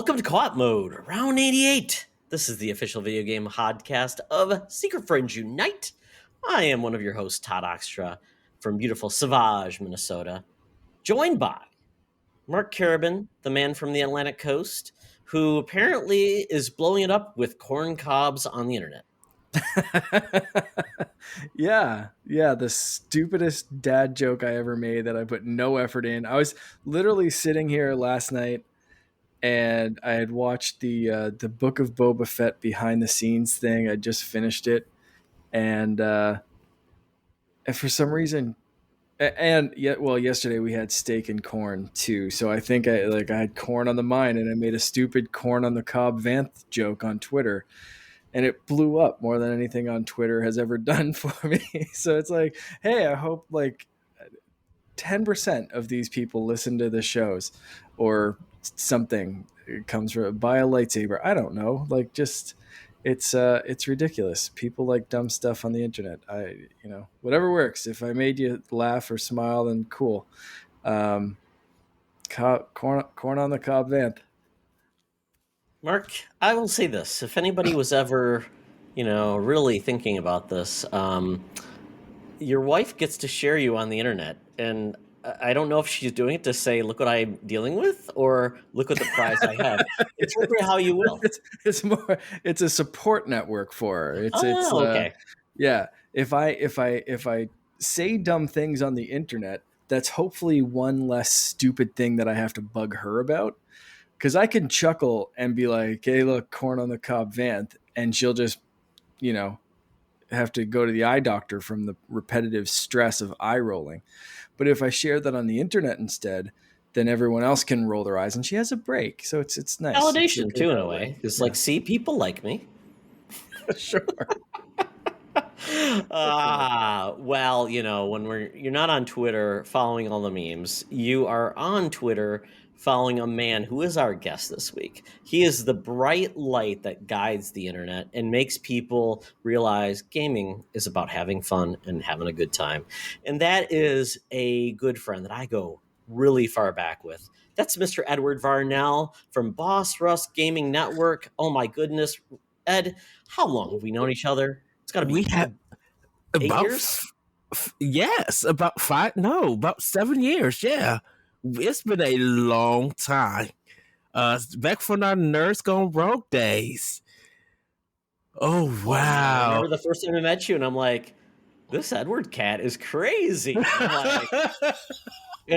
Welcome to Co-op Mode, Round 88. This is the official video game podcast of Secret Friends Unite. I am one of your hosts, Todd Oxtra, from beautiful Savage, Minnesota, joined by Mark Carabin, the man from the Atlantic coast, who apparently is blowing it up with corn cobs on the internet. Yeah, the stupidest dad joke I ever made that I put no effort in. I was literally sitting here last night and I had watched the Book of Boba Fett behind the scenes thing. I just finished it, and for some reason, yesterday we had steak and corn too. So I think I had corn on the mind, and I made a stupid corn on the cob Vanth joke on Twitter. And it blew up more than anything on Twitter has ever done for me. So it's like, hey, I hope 10% of these people listen to the shows or something. It comes from buy a lightsaber. I don't know. It's ridiculous. People like dumb stuff on the internet. Whatever works. If I made you laugh or smile, then cool. Corn on the cob Vanth. Mark, I will say this. If anybody was ever, really thinking about this, your wife gets to share you on the internet. And I don't know if she's doing it to say, look what I'm dealing with, or look what the prize I have. Interpret how you will. It's a support network for her. Okay. Yeah. If I say dumb things on the internet, that's hopefully one less stupid thing that I have to bug her about. Because I can chuckle and be like, hey, look, corn on the cob Vanth, and she'll just, have to go to the eye doctor from the repetitive stress of eye rolling. But if I share that on the internet instead, then everyone else can roll their eyes and she has a break. So it's nice. Validation, too, in a way. It's like, see, people like me. Sure. Well, when you're not on Twitter following all the memes, you are on Twitter following a man who is our guest this week. He is the bright light that guides the internet and makes people realize gaming is about having fun and having a good time. And that is a good friend that I go really far back with. That's Mr. Edward Varnell from Boss Russ Gaming Network. Oh my goodness. Ed, how long have we known each other? It's got to be we have 8 years? Yes, about 7 years. Yeah. It's been a long time. Back from our Nerds Gone Rogue days. Oh, wow. I remember the first time I met you, and I'm like, this Edward cat is crazy. And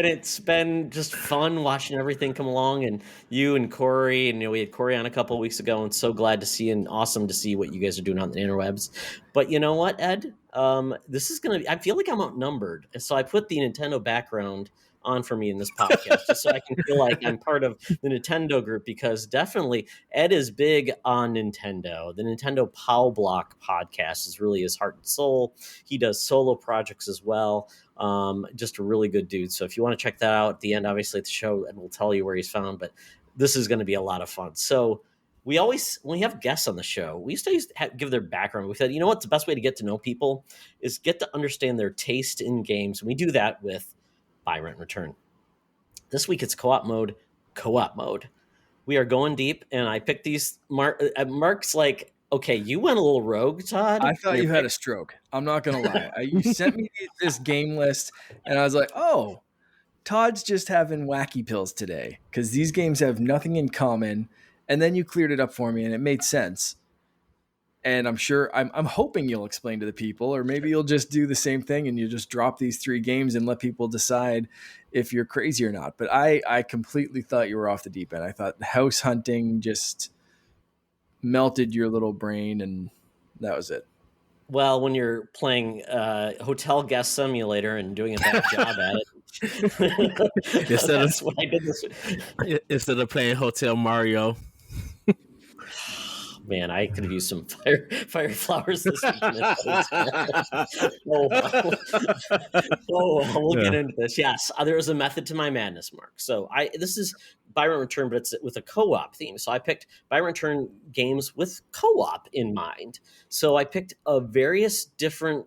it's been just fun watching everything come along, and you and Corey, and we had Corey on a couple of weeks ago, and so glad to see and awesome to see what you guys are doing on the interwebs. But you know what, Ed? This is going to be, I feel like I'm outnumbered. So I put the Nintendo background on for me in this podcast just so I can feel like I'm part of the Nintendo group, because definitely Ed is big on Nintendo. The Nintendo Pow Block podcast is really his heart and soul. He does solo projects as well. Just a really good dude. So if you want to check that out at the end, obviously at the show, and we'll tell you where he's found, but this is going to be a lot of fun. So we always, when we have guests on the show, we used to give their background. We said, the best way to get to know people is get to understand their taste in games. And we do that with Buy, Rent, Return. This week it's co-op mode. We are going deep, and I picked these. Mark's like, okay, you went a little rogue, Todd. I thought you had a stroke. I'm not going to lie. You sent me this game list, and I was like, oh, Todd's just having wacky pills today, because these games have nothing in common. And then you cleared it up for me, and it made sense. And I'm sure, I'm hoping you'll explain to the people, or maybe you'll just do the same thing and you just drop these 3 games and let people decide if you're crazy or not. But I completely thought you were off the deep end. I thought house hunting just melted your little brain, and that was it. Well, when you're playing Hotel Guest Simulator and doing a bad job at it, that's what I did this week. Instead of playing Hotel Mario. Man, I could have used some fire flowers this weekend. We'll get into this. Yes, there is a method to my madness, Mark. So this is Buy, Rent, Return, but it's with a co-op theme. So I picked Buy, Rent, Return games with co-op in mind. So I picked various different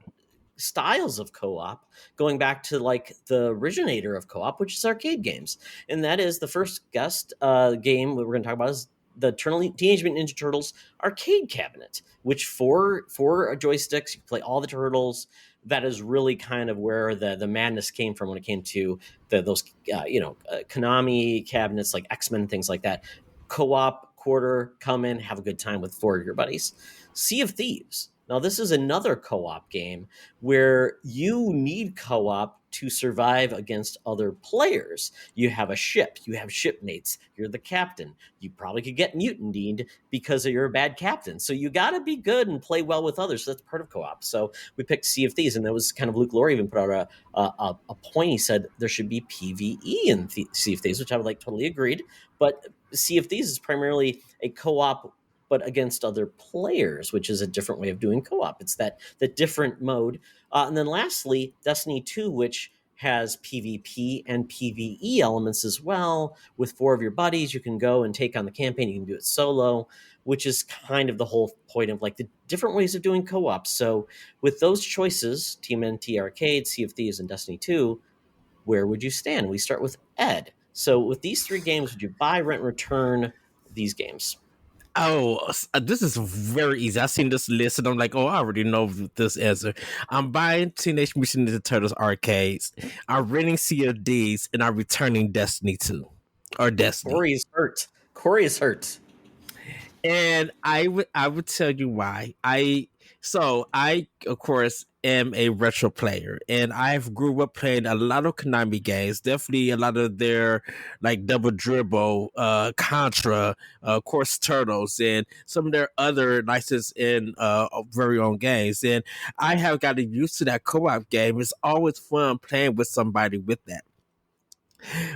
styles of co-op, going back to like the originator of co-op, which is arcade games. And that is the first guest game we're going to talk about is the Teenage Mutant Ninja Turtles arcade cabinet, which four joysticks, you play all the turtles. That is really kind of where the madness came from when it came to those Konami cabinets like X-Men, things like that. Co-op, quarter, come in, have a good time with 4 of your buddies. Sea of Thieves. Now, this is another co-op game where you need co-op to survive against other players. You have a ship, you have shipmates, you're the captain. You probably could get mutinied because you're a bad captain. So you got to be good and play well with others. So that's part of co-op. So we picked Sea of Thieves, and that was kind of Luke Lore even put out a point. He said there should be PvE in Sea of Thieves, which I would like totally agreed. But Sea of Thieves is primarily a co-op but against other players, which is a different way of doing co-op. It's the different mode. And then lastly, Destiny 2, which has PvP and PvE elements as well. With 4 of your buddies, you can go and take on the campaign. You can do it solo, which is kind of the whole point of like the different ways of doing co-op. So with those choices, TMNT Arcade, Sea of Thieves, and Destiny 2, where would you stand? We start with Ed. So with these 3 games, would you buy, rent, return these games? Oh, this is very easy. I've seen this list and I'm like, oh, I already know this answer. I'm buying Teenage Mutant Ninja Turtles arcades. I'm renting Sea of Thieves, and I'm returning Destiny 2 or Destiny. Corey is hurt. And I would tell you why. I of course am a retro player, and I've grew up playing a lot of Konami games, definitely a lot of their like Double Dribble, Contra, of course Turtles, and some of their other licensed and very own games. And I have gotten used to that co-op game. It's always fun playing with somebody with that.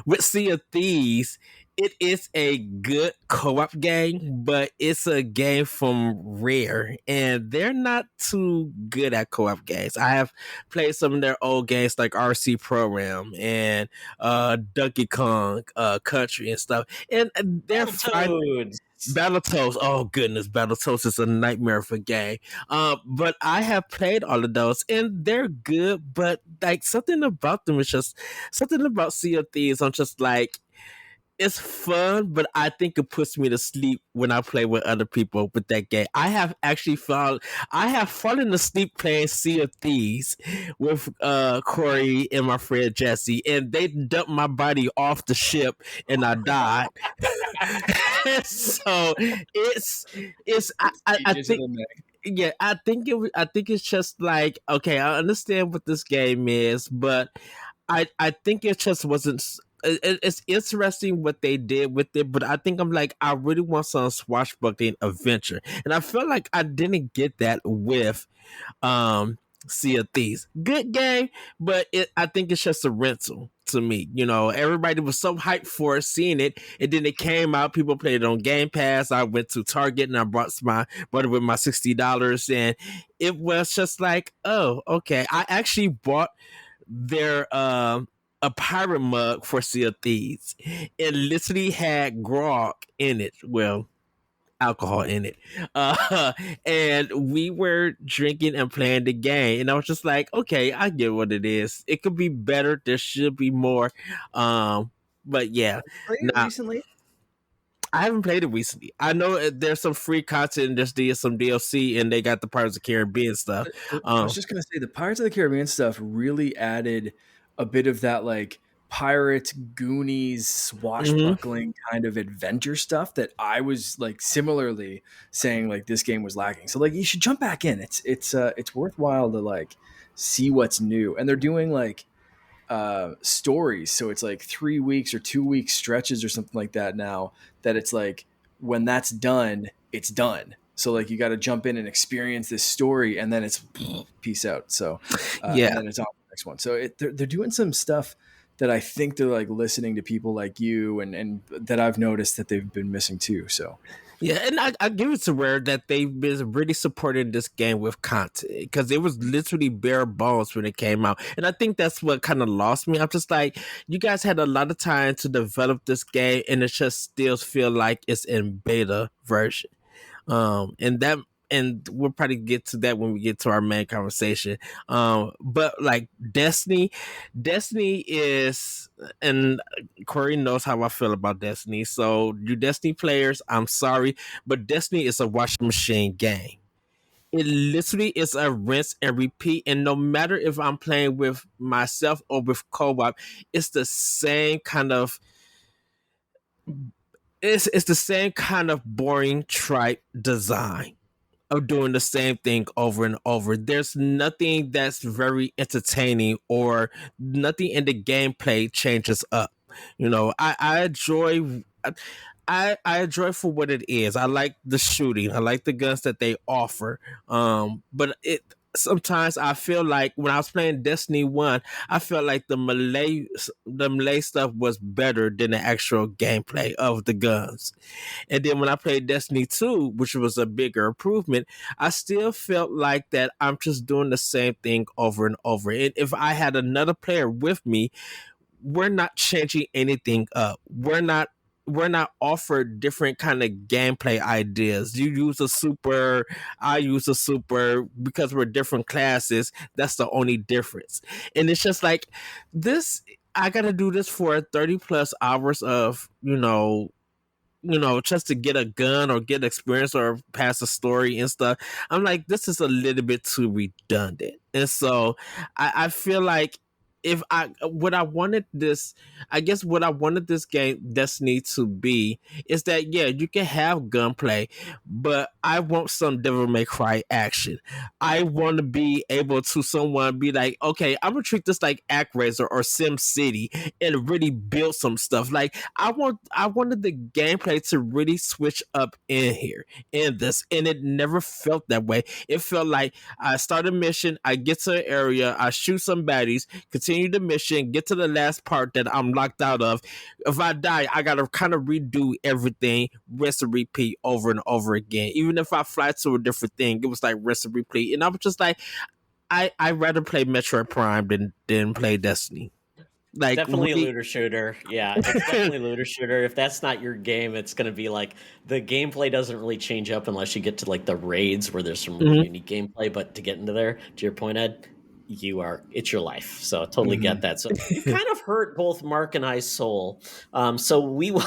With Sea of Thieves, it is a good co-op game, but it's a game from Rare, and they're not too good at co-op games. I have played some of their old games like RC Program and Donkey Kong Country and stuff, and they're fine. Battletoads, oh goodness, Battletoads is a nightmare for a game. But I have played all of those, and they're good. But like something about them is just something about Sea of Thieves. I'm just like, it's fun, but I think it puts me to sleep when I play with other people with that game. I have fallen asleep playing Sea of Thieves with Corey and my friend Jesse, and they dumped my body off the ship, and I died. So I think. Yeah, I think it's just like, okay, I understand what this game is, but I think it just wasn't. It's interesting what they did with it, but I think I'm like, I really want some swashbuckling adventure, and I feel like I didn't get that with Sea of Thieves. Good game, but I think it's just a rental to me. You know, everybody was so hyped for seeing it, and then it came out. People played it on Game Pass. I went to Target and I brought it with my $60, and it was just like, oh, okay. I actually bought their a pirate mug for Sea of Thieves. It literally had grog in it. Well, alcohol in it. And we were drinking and playing the game. And I was just like, okay, I get what it is. It could be better. There should be more. But yeah. Recently? I haven't played it recently. I know there's some free content. There's some DLC, and they got the Pirates of the Caribbean stuff. I was just going to say the Pirates of the Caribbean stuff really added a bit of that like Pirates, Goonies, swashbuckling kind of adventure stuff that I was like similarly saying like this game was lacking. So like you should jump back in. It's worthwhile to like see what's new. And they're doing like stories, so it's like 3 weeks or 2 week stretches or something like that now, that it's like when that's done, it's done. So like you got to jump in and experience this story, and then it's peace out. So yeah, and then it's on to the next one. So they're doing some stuff that I think they're like listening to people like you and that I've noticed that they've been missing too. So yeah, and I give it to Rare that they've been really supporting this game with content, because it was literally bare bones when it came out. And I think that's what kind of lost me. I'm just like, you guys had a lot of time to develop this game, and it just still feel like it's in beta version. And and we'll probably get to that when we get to our main conversation. But like Destiny is, and Corey knows how I feel about Destiny. So you Destiny players, I'm sorry, but Destiny is a washing machine game. It literally is a rinse and repeat. And no matter if I'm playing with myself or with co-op, it's the same kind of it's the same kind of boring tripe design of doing the same thing over and over. There's nothing that's very entertaining or nothing in the gameplay changes up. I enjoy I enjoy for what it is. I like the shooting. I like the guns that they offer. But it sometimes I feel like when I was playing Destiny 1, I felt like the melee stuff was better than the actual gameplay of the guns. And then when I played Destiny 2, which was a bigger improvement, I still felt like that I'm just doing the same thing over and over. And if I had another player with me, we're not changing anything up. We're not offered different kind of gameplay ideas. You use a super, I use a super, because we're different classes. That's the only difference. And it's just like this, I gotta do this for 30 plus hours of, just to get a gun or get experience or pass a story and stuff. I'm like, this is a little bit too redundant. And so I feel like if what I wanted this game Destiny to be is that, yeah, you can have gunplay, but I want some Devil May Cry action. I want to be able to someone be like, okay, I'm gonna treat this like ActRaiser or Sim City and really build some stuff. Like I wanted the gameplay to really switch up in here in this, and it never felt that way. It felt like I start a mission, I get to an area, I shoot some baddies, continue the mission, get to the last part that I'm locked out of. If I die, I gotta kind of redo everything, rinse and repeat over and over again. Even if I fly to a different thing, it was like rinse and repeat. And I was just like, I'd rather play Metroid Prime than play Destiny. Like, Definitely a really, looter shooter. Yeah, it's definitely a looter shooter. If that's not your game, it's going to be like the gameplay doesn't really change up unless you get to like the raids where there's some really unique gameplay. But to get into there, to your point, Ed, it's your life. So I totally get that. So you kind of hurt both Mark and I's soul. So we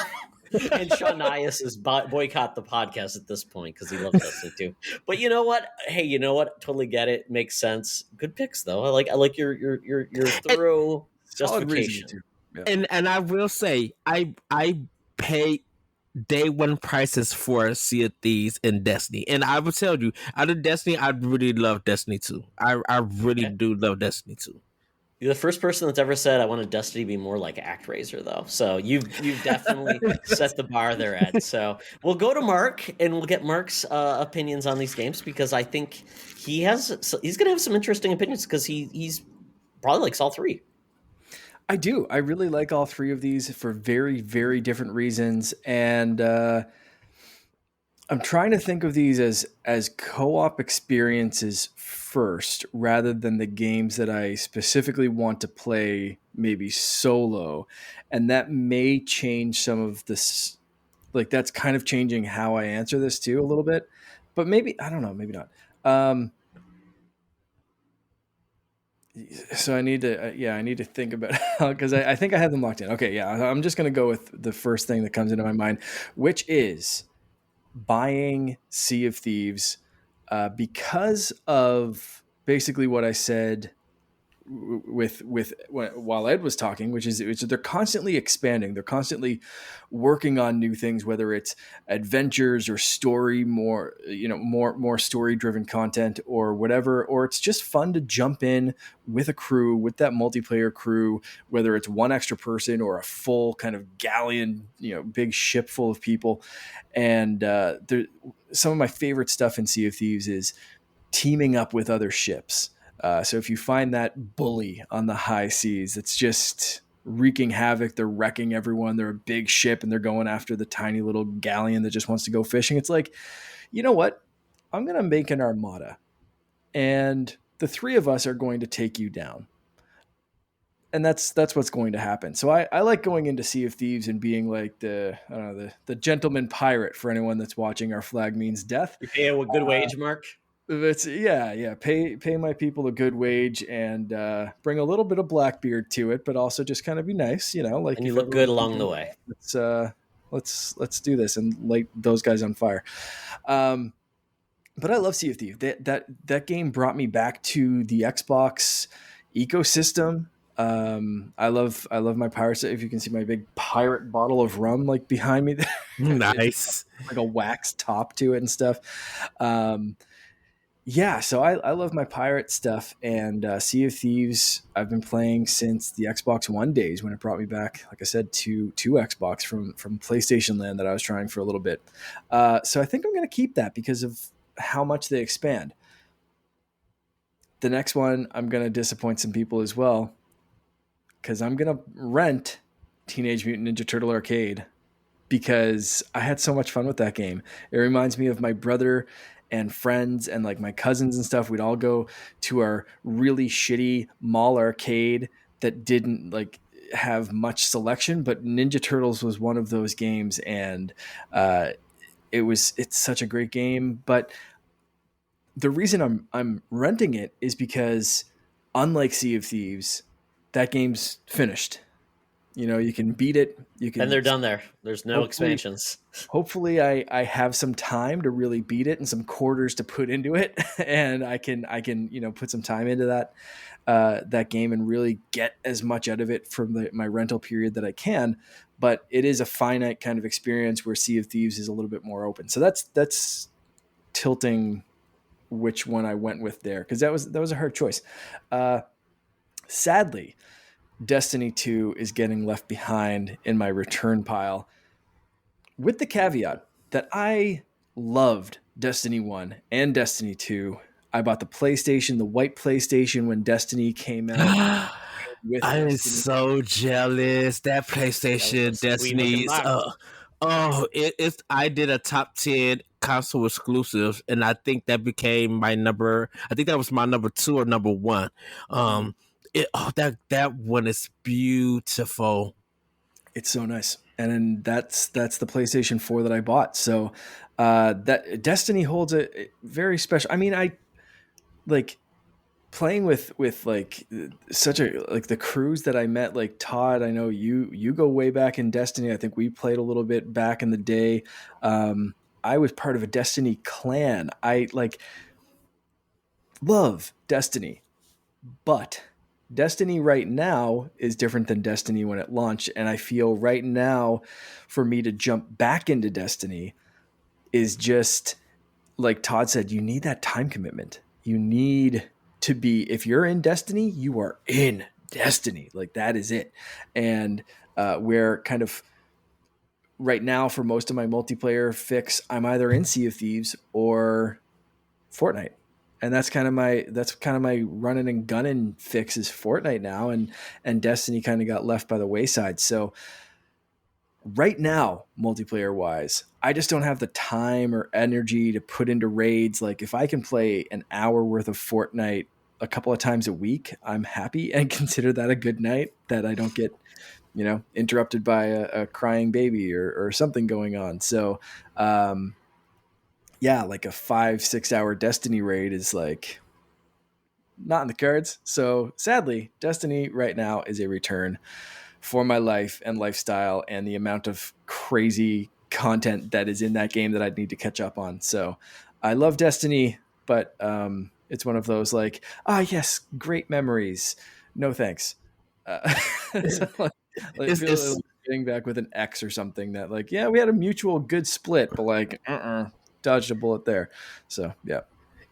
and Sean Nias is boycott the podcast at this point because he loves Destiny too. But you know what? Hey, you know what? Totally get it. Makes sense. Good picks though. I like your thorough justification. Yeah. And I will say, I paid day one prices for Sea of Thieves and Destiny, and I will tell you, out of Destiny, I really love Destiny 2. I really do love Destiny 2. You're the first person that's ever said I wanted Destiny to be more like ActRaiser, though. So you've definitely set the bar there, Ed. So we'll go to Mark and we'll get Mark's opinions on these games because I think he's going to have some interesting opinions because he's probably likes all three. I do. I really like all three of these for very, very different reasons. And I'm trying to think of these as co-op experiences first, rather than the games that I specifically want to play maybe solo. And that may change some of this. Like, that's kind of changing how I answer this too a little bit. But maybe, I don't know, maybe not. So I need to think about because I think I have them locked in. Okay, yeah, I'm just going to go with the first thing that comes into my mind, which is buying Sea of Thieves because of basically what I said with while Ed was talking, which is they're constantly expanding, they're constantly working on new things, whether it's adventures or story, more story driven content or whatever, or it's just fun to jump in with a crew, with that multiplayer crew, whether it's one extra person or a full kind of galleon, big ship full of people. And some of my favorite stuff in Sea of Thieves is teaming up with other ships. So if you find that bully on the high seas, it's just wreaking havoc. They're wrecking everyone. They're a big ship and they're going after the tiny little galleon that just wants to go fishing. It's like, you know what? I'm going to make an armada and the three of us are going to take you down. and that's what's going to happen. So I like going into Sea of Thieves and being like the gentleman pirate. For anyone that's watching, our flag means death. You pay a good wage, Mark. It's pay my people a good wage and bring a little bit of Blackbeard to it, but also just kind of be nice, like. And you look good along the way. Let's do this and light those guys on fire. But I love Sea of Thieves. That game brought me back to the Xbox ecosystem. I love my pirates. If you can see my big pirate bottle of rum like behind me, Nice, like a wax top to it and stuff. So I love my pirate stuff, and Sea of Thieves I've been playing since the Xbox One days when it brought me back, like I said, to Xbox from PlayStation Land that I was trying for a little bit. So I think I'm going to keep that because of how much they expand. The next one, I'm going to disappoint some people as well, because I'm going to rent Teenage Mutant Ninja Turtle Arcade because I had so much fun with that game. It reminds me of my brother and friends and like my cousins and stuff. We'd all go to our really shitty mall arcade that didn't like have much selection, but Ninja Turtles was one of those games, and it's such a great game. But the reason I'm renting it is because, unlike Sea of Thieves, that game's finished. You can beat it. And they're done there. There's no expansions. Hopefully I have some time to really beat it and some quarters to put into it. And I can, put some time into that game and really get as much out of it from my rental period that I can. But it is a finite kind of experience where Sea of Thieves is a little bit more open. So that's tilting which one I went with there, because that was a hard choice. Sadly, Destiny 2 is getting left behind in my return pile, with the caveat that I loved Destiny 1 and Destiny 2. I bought the PlayStation, the white PlayStation, when Destiny came out. I'm so jealous. That PlayStation Destiny's. I did a top 10 console exclusives, and I think that became my number. I think that was my number 2 or number 1. That one is beautiful. It's so nice. And then that's the PlayStation 4 that I bought. So that Destiny holds a very special. I mean, I like playing with like such a like the crews that I met, like Todd. I know you go way back in Destiny. I think we played a little bit back in the day. I was part of a Destiny clan. I like love Destiny, but Destiny right now is different than Destiny when it launched. And I feel right now for me to jump back into Destiny is just like Todd said, you need that time commitment. You need to be, if you're in Destiny, you are in Destiny. Like that is it. And where kind of right now for most of my multiplayer fix, I'm either in Sea of Thieves or Fortnite. And that's kind of my running and gunning fix is Fortnite now, and Destiny kind of got left by the wayside. So right now, multiplayer wise, I just don't have the time or energy to put into raids. Like if I can play an hour worth of Fortnite a couple of times a week, I'm happy and consider that a good night, that I don't get, interrupted by a crying baby or something going on. So, like a 5-6 hour Destiny raid is like not in the cards. So sadly, Destiny right now is a return for my life and lifestyle and the amount of crazy content that is in that game that I'd need to catch up on. So I love Destiny, but it's one of those like, yes, great memories. No thanks. It's getting back with an X or something that like, yeah, we had a mutual good split, but like, dodged a bullet there. So yeah.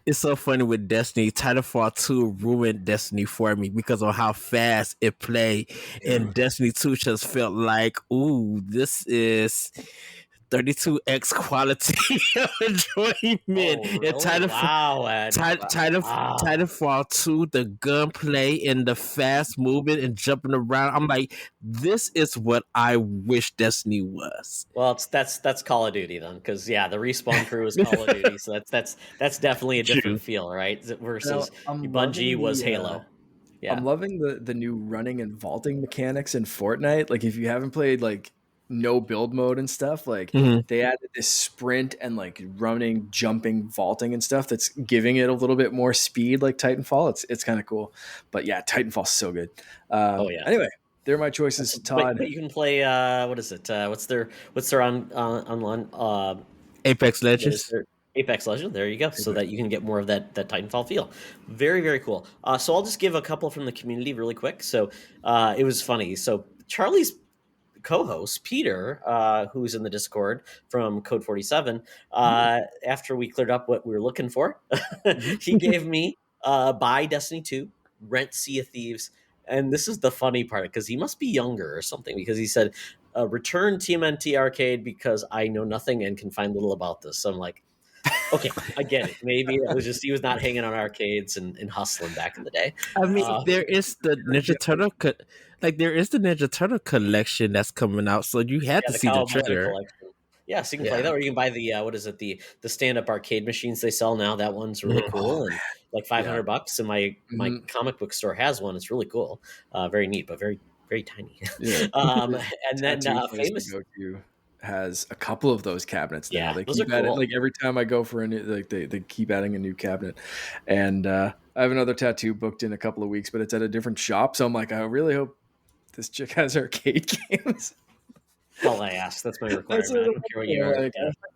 It's so funny with Destiny. Titanfall 2 ruined Destiny for me because of how fast it played. And Destiny 2 just felt like, ooh, this is 32x quality of enjoyment. Really? And Titanfall 2, the gunplay and the fast movement and jumping around. I'm like, this is what I wish Destiny was. Well, that's Call of Duty then, because the respawn crew is Call of Duty, so that's definitely a different feel, right? Versus Bungie was Halo. Yeah. I'm loving the new running and vaulting mechanics in Fortnite. Like if you haven't played like no build mode and stuff, like they added this sprint and like running, jumping, vaulting and stuff that's giving it a little bit more speed like Titanfall. It's kind of cool. But yeah, Titanfall's so good. Oh yeah. Anyway, they're my choices, Todd. But you can play what is it? What's their online Apex what is Legends. their Apex Legend? There you go. So that you can get more of that Titanfall feel. Very, very cool. So I'll just give a couple from the community really quick. So it was funny. So Charlie's co-host Peter, who's in the Discord from Code 47, after we cleared up what we were looking for, he gave me buy Destiny 2, rent Sea of Thieves, and this is the funny part because he must be younger or something, because he said return TMNT Arcade because I know nothing and can find little about this. So I'm like, okay, I get it. Maybe it was just he was not hanging on arcades and hustling back in the day. I mean, there is the Ninja Turtle, there is the Ninja Turtle collection that's coming out, so you had to see the trailer. Collection. Yeah, so you can play that, or you can buy the what is it, the stand-up arcade machines they sell now. That one's really cool, and like $500. And my comic book store has one. It's really cool, very neat, but very very tiny. Yeah. And then famous has a couple of those cabinets now. Yeah, they those keep are adding, cool. like every time I go for a new, like they keep adding a new cabinet. And I have another tattoo booked in a couple of weeks, but it's at a different shop. So I'm like, I really hope this chick has arcade games. All I ask. That's my requirement. I don't care what you are. Like,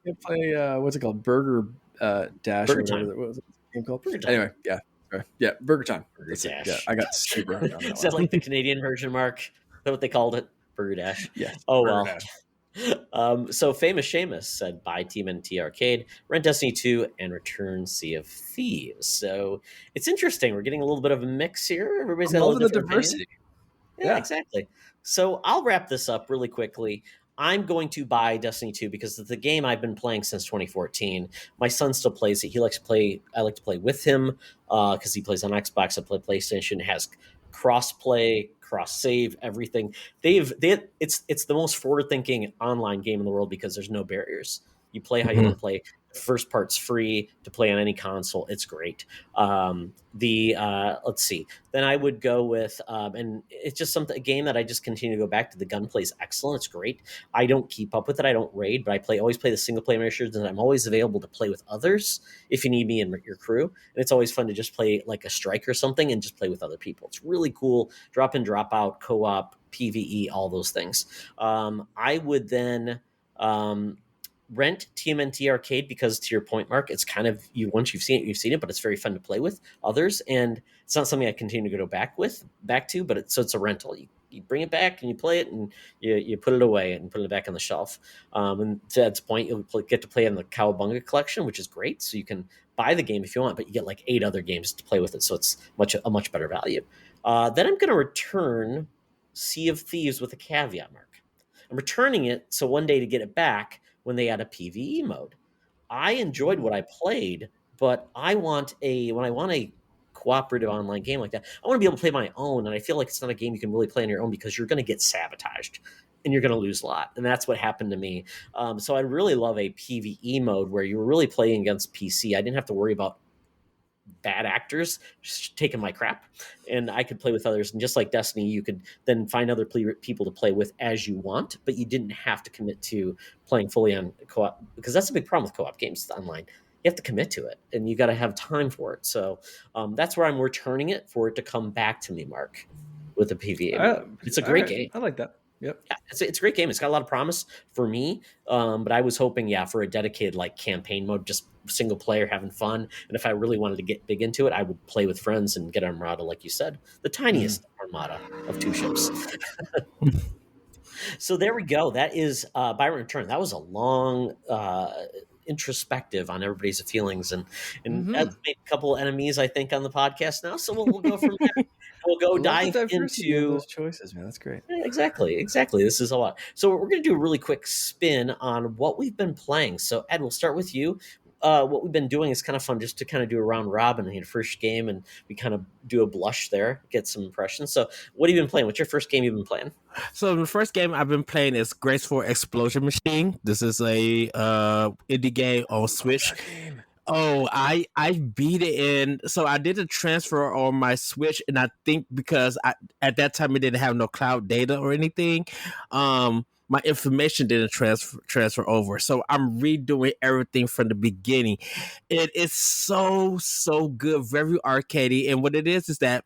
I play what's it called? Burger Dash Burger or whatever. Time. What was it game called? Burger Time. Anyway, yeah. Sorry. Yeah, Burger Time. Burger That's it. Dash. Yeah, I got super hung on that Is that one. like the Canadian version, Mark? Is that what they called it? Burger Dash. Yes. Oh Burger well. Dash. So famous Seamus said buy TMNT Arcade, rent Destiny 2, and return Sea of Thieves. So it's interesting. We're getting a little bit of a mix here. Everybody's got a little different diversity. Yeah, exactly. So I'll wrap this up really quickly. I'm going to buy Destiny 2 because it's the game I've been playing since 2014. My son still plays it. He likes to play. I like to play with him because he plays on Xbox. I play PlayStation. It has cross-play, cross-save, everything. It's the most forward-thinking online game in the world because there's no barriers. You play how you want to play. The first part's free to play on any console. It's great. Let's see. Then I would go with, and it's just a game that I just continue to go back to. The gunplay is excellent. It's great. I don't keep up with it. I don't raid, but I always play the single player missions, and I'm always available to play with others if you need me and your crew. And it's always fun to just play like a strike or something and just play with other people. It's really cool. Drop in, drop out, co-op, PvE, all those things. I would then rent TMNT Arcade because, to your point, Mark, it's kind of once you've seen it, but it's very fun to play with others, and it's not something I continue to go back to, but it's a rental. You bring it back and you play it, and you put it away and put it back on the shelf. And to Ed's point, you'll get to play in the Cowabunga collection, which is great. So you can buy the game if you want, but you get like 8 other games to play with it, so it's a much better value. Then I'm going to return Sea of Thieves with a caveat, Mark. I'm returning it so one day to get it back when they add a PvE mode. I enjoyed what I played, but when I want a cooperative online game like that, I want to be able to play my own, and I feel like it's not a game you can really play on your own because you're going to get sabotaged and you're going to lose a lot, and that's what happened to me. So I really love a PvE mode where you were really playing against PC. I didn't have to worry about bad actors just taking my crap, and I could play with others. And just like Destiny, you could then find other people to play with as you want, but you didn't have to commit to playing fully on co-op, because that's a big problem with co-op games online. You have to commit to it, and you got to have time for it. So that's where I'm returning it for it to come back to me, Mark, with the PvE. It's a great game. I like that. Yep. Yeah, it's a great game. It's got a lot of promise for me, but I was hoping, for a dedicated like campaign mode, just single player, having fun. And if I really wanted to get big into it, I would play with friends and get an armada, like you said, the tiniest armada of 2 ships. So there we go. That is Byron Return. That was a long introspective on everybody's feelings, and Ed's made a couple enemies, I think, on the podcast now. So we'll go from there. We'll go dive into those choices, man. That's great. Yeah, exactly. This is a lot. So we're going to do a really quick spin on what we've been playing. So Ed, we'll start with you. What we've been doing is kind of fun, just to kind of do a round robin in your first game, and we kind of do a blush there, get some impressions. So what have you been playing? What's your first game you've been playing? So the first game I've been playing is Graceful Explosion Machine. This is a indie game on Switch. Oh, I beat it in. So I did a transfer on my Switch, and I think because at that time it didn't have no cloud data or anything, my information didn't transfer over. So I'm redoing everything from the beginning. It is so good, very arcadey, and what it is that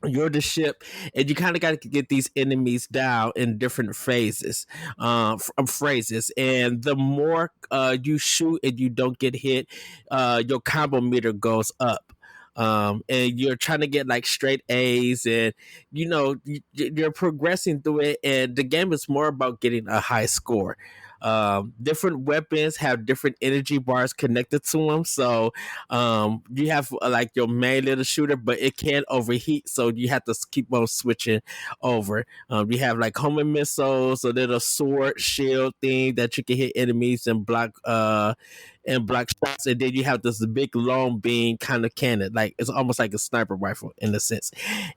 you're the ship, and you kind of got to get these enemies down in different phases, phrases, and the more you shoot and you don't get hit, your combo meter goes up. And you're trying to get like straight A's, and you're progressing through it, and the game is more about getting a high score. Different weapons have different energy bars connected to them, so you have like your main little shooter, but it can overheat, so you have to keep on switching over. You have like homing missiles, a little sword shield thing that you can hit enemies and block shots, and then you have this big long beam kind of cannon, like it's almost like a sniper rifle in a sense,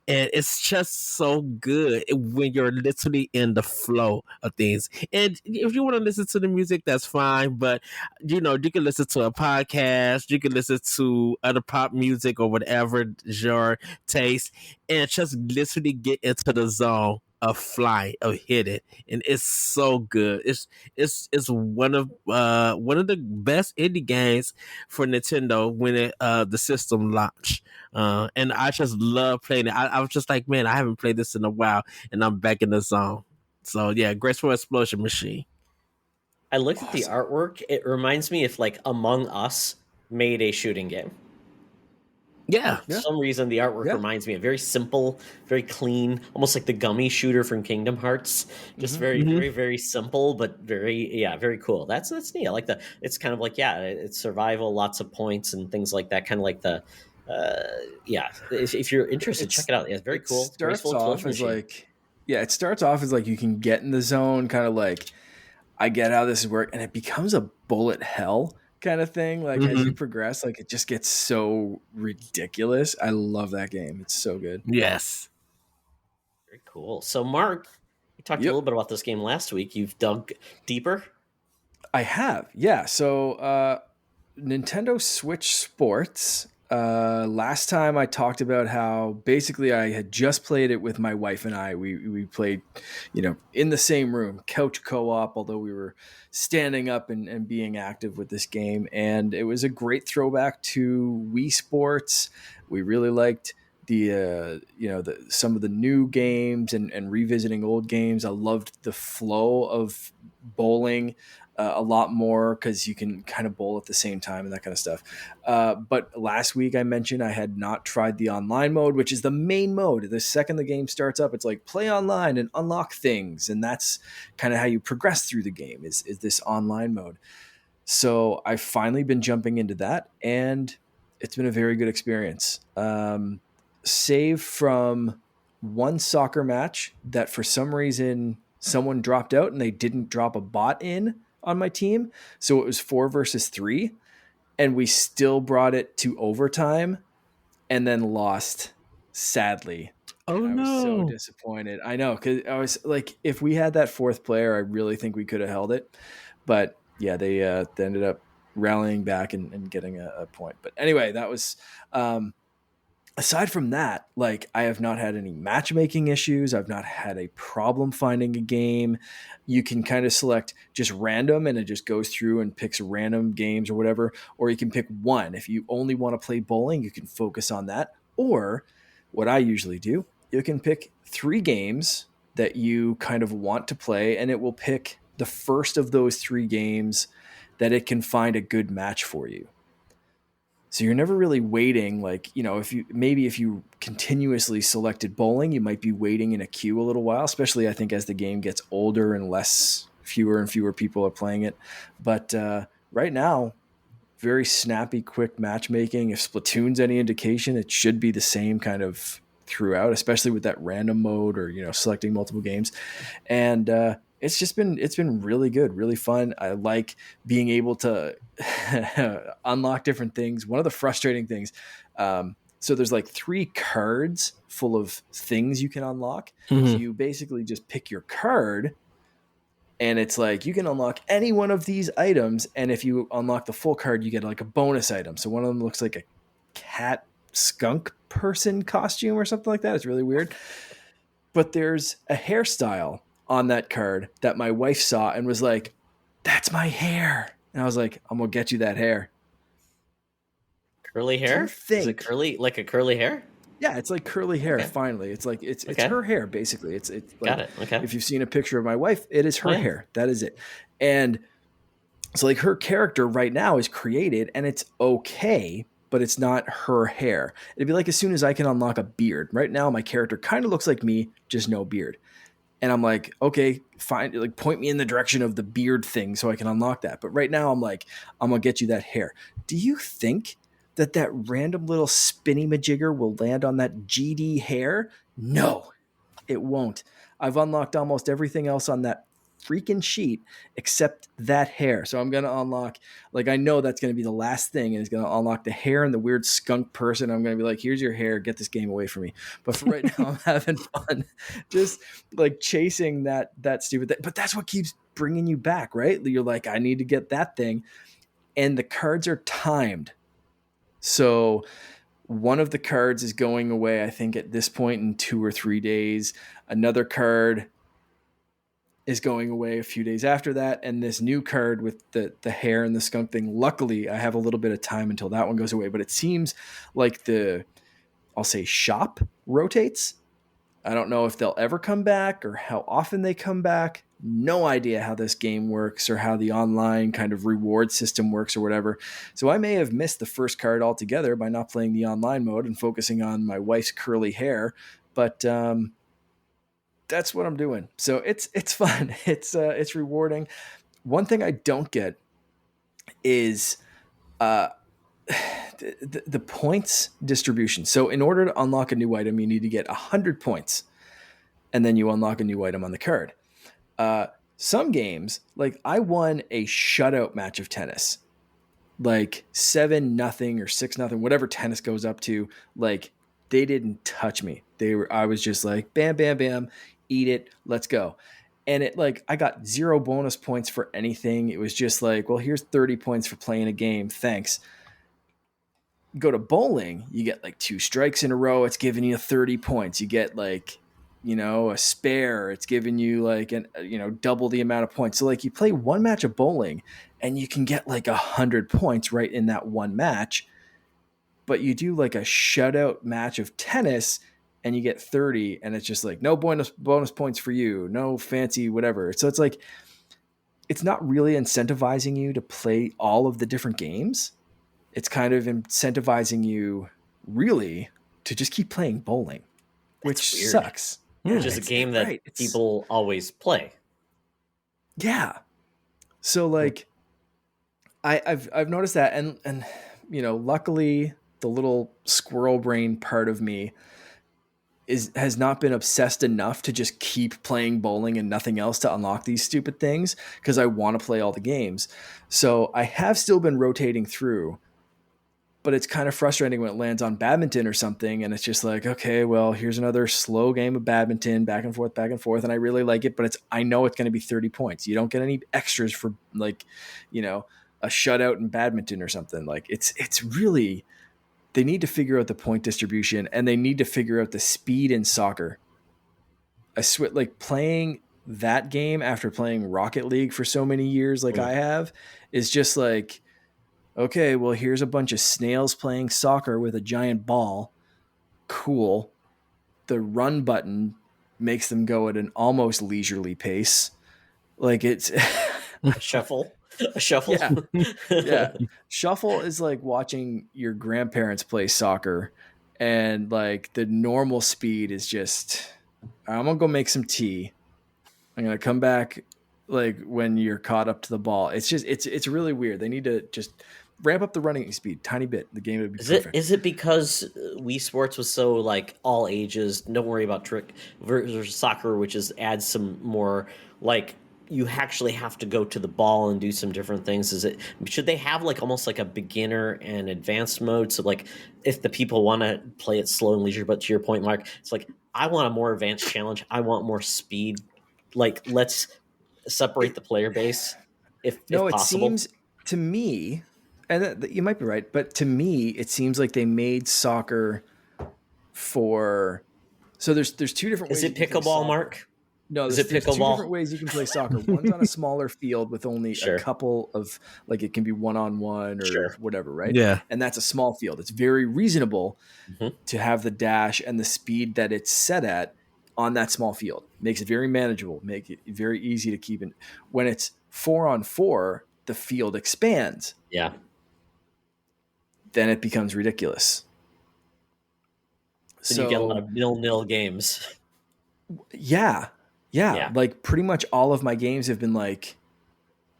and it's just so good when you're literally in the flow of things. And if you want to listen to the music, that's fine, but you can listen to a podcast, you can listen to other pop music or whatever your taste, and just literally get into the zone of flying, of hitting, and it's so good. It's one of the best indie games for Nintendo when the system launched. And I just love playing it. I was just like, man, I haven't played this in a while, and I'm back in the zone. So yeah, Graceful Explosion Machine. I looked at the artwork. It reminds me if like Among Us made a shooting game. Yeah. For some reason, the artwork reminds me of very simple, very clean, almost like the gummy shooter from Kingdom Hearts. Just very, very, very simple, but very cool. That's neat. I like that. It's kind of like it's survival, lots of points and things like that. Kind of like the If you're interested, check it out. Yeah, it's very cool. Starts off as like it starts off as like you can get in the zone, kind of like I get how this is work, and it becomes a bullet hell kind of thing. Like as you progress, like it just gets so ridiculous. I love that game. It's so good. Yes. Very cool. So Mark, we talked a little bit about this game last week. You've dug deeper? I have. Yeah. So Nintendo Switch Sports. Last time I talked about how basically I had just played it with my wife and I. We played, in the same room, couch co-op, although we were standing up and being active with this game. And it was a great throwback to Wii Sports. We really liked some of the new games and revisiting old games. I loved the flow of bowling a lot more because you can kind of bowl at the same time and that kind of stuff. But last week I mentioned I had not tried the online mode, which is the main mode. The second the game starts up, it's like play online and unlock things. And that's kind of how you progress through the game is this online mode. So I've finally been jumping into that, and it's been a very good experience. Save from one soccer match that for some reason someone dropped out and they didn't drop a bot in on my team. So it was 4 versus 3, and we still brought it to overtime and then lost, sadly. Oh, I was so disappointed. I know, because I was like, if we had that fourth player, I really think we could have held it. But yeah, they ended up rallying back and getting a point. But anyway, that was aside from that, like I have not had any matchmaking issues. I've not had a problem finding a game. You can kind of select just random and it just goes through and picks random games or whatever. Or you can pick one. If you only want to play bowling, you can focus on that. Or what I usually do, you can pick 3 games that you kind of want to play, and it will pick the first of those 3 games that it can find a good match for you. So you're never really waiting, like, if you continuously selected bowling, you might be waiting in a queue a little while, especially I think as the game gets older and fewer and fewer people are playing it. But right now, very snappy, quick matchmaking. If Splatoon's any indication, it should be the same kind of throughout, especially with that random mode or, selecting multiple games. And it's been really good, really fun. I like being able to unlock different things. One of the frustrating things, so there's like 3 cards full of things you can unlock. So you basically just pick your card And it's like you can unlock any one of these items, and if you unlock the full card, you get like a bonus item. So one of them looks like a cat skunk person costume or something like that. It's really weird. But there's a hairstyle on that card that my wife saw and was like, "That's my hair." And I was like, "I'm gonna get you that hair." Curly hair? Is it curly, like a curly hair? Yeah, it's like curly hair. Okay. Finally, it's like it's Okay. her hair basically. It's like, Got it. Okay. if you've seen a picture of my wife, it is her Oh, yeah. hair. That is it. And so like her character right now is created, and it's okay, but it's not her hair. It'd be like as soon as I can unlock a beard. Right now, my character kind of looks like me, just no beard. And I'm like, okay, fine. Like, point me in the direction of the beard thing so I can unlock that. But right now, I'm like, I'm gonna get you that hair. Do you think that random little spinny majigger will land on that GD hair? No, it won't. I've unlocked almost everything else on that freaking sheet except that hair. So I'm going to unlock, like, I know that's going to be the last thing, and it's going to unlock the hair and the weird skunk person. I'm going to be like, here's your hair. Get this game away from me. But for right now, I'm having fun just like chasing that stupid thing. But that's what keeps bringing you back, right? You're like, I need to get that thing. And the cards are timed. So one of the cards is going away, I think, at this point in 2 or 3 days. Another card is going away a few days after that. And this new card with the hair and the skunk thing, luckily, I have a little bit of time until that one goes away. But it seems like I'll say shop rotates. I don't know if they'll ever come back or how often they come back. No idea how this game works or how the online kind of reward system works or whatever. So I may have missed the first card altogether by not playing the online mode and focusing on my wife's curly hair. But that's what I'm doing. So it's fun. It's rewarding. One thing I don't get is the points distribution. So in order to unlock a new item, you need to get 100 points, and then you unlock a new item on the card. Some games, like I won a shutout match of tennis, like 7-0 or 6-0, whatever tennis goes up to. Like they didn't touch me. I was just like, bam, bam, bam, eat it. Let's go. And it like, I got 0 bonus points for anything. It was just like, well, here's 30 points for playing a game. Thanks. Go to bowling, you get like 2 strikes in a row. It's giving you 30 points. You get like, a spare, it's giving you like double the amount of points. So like you play one match of bowling and you can get like 100 points right in that one match, but you do like a shutout match of tennis and you get 30, and it's just like no bonus points for you, no fancy whatever. So it's like it's not really incentivizing you to play all of the different games. It's kind of incentivizing you really to just keep playing bowling, which sucks. Which is a game that people always play. Yeah. So like I've noticed that, and luckily the little squirrel brain part of me has not been obsessed enough to just keep playing bowling and nothing else to unlock these stupid things, because I want to play all the games. So I have still been rotating through. But it's kind of frustrating when it lands on badminton or something, and it's just like, okay, well, here's another slow game of badminton, back and forth, and I really like it, but I know it's going to be 30 points. You don't get any extras for like, a shutout in badminton or something. Like it's really, they need to figure out the point distribution, and they need to figure out the speed in soccer. I swear, like playing that game after playing Rocket League for so many years, like I have, is just like, okay, well, here's a bunch of snails playing soccer with a giant ball. Cool. The run button makes them go at an almost leisurely pace. Like it's a shuffle. Yeah. Shuffle is like watching your grandparents play soccer, and like the normal speed is just, I'm gonna go make some tea. I'm gonna come back like when you're caught up to the ball. It's just it's really weird. They need to just ramp up the running speed tiny bit. The game would be perfect. Is it because Wii Sports was so like all ages? Don't worry about trick versus soccer, which adds some more like you actually have to go to the ball and do some different things. Should they have like almost like a beginner and advanced mode? So like if the people want to play it slow and leisure, but to your point, Mark, it's like I want a more advanced challenge. I want more speed. Like let's separate the player base if it possible? seems to me, and you might be right, but to me, it seems like they made soccer for. So there's two different Is ways. it pickleball, Mark? No, Is there's it two pickleball? different ways you can play soccer. One's on a smaller field with only Sure. a couple of, like, it can be 1-on-1 or Sure. whatever, right? Yeah. And that's a small field. It's very reasonable Mhm. to have the dash and the speed that it's set at on that small field. Makes it very manageable, make it very easy to keep in. When it's 4-on-4, the field expands. Yeah. Then it becomes ridiculous. So you get a lot of 0-0 games. Yeah. Like pretty much all of my games have been like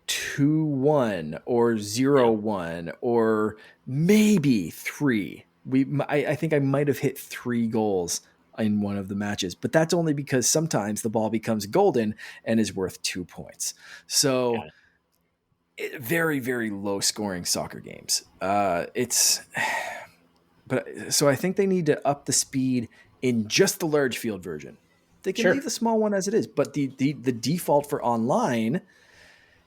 2-1 or 0-1 or maybe 3. I think I might have hit 3 goals in one of the matches, but that's only because sometimes the ball becomes golden and is worth 2 points. So very, very low scoring soccer games. But so I think they need to up the speed in just the large field version. They can leave the small one as it is, but the default for online,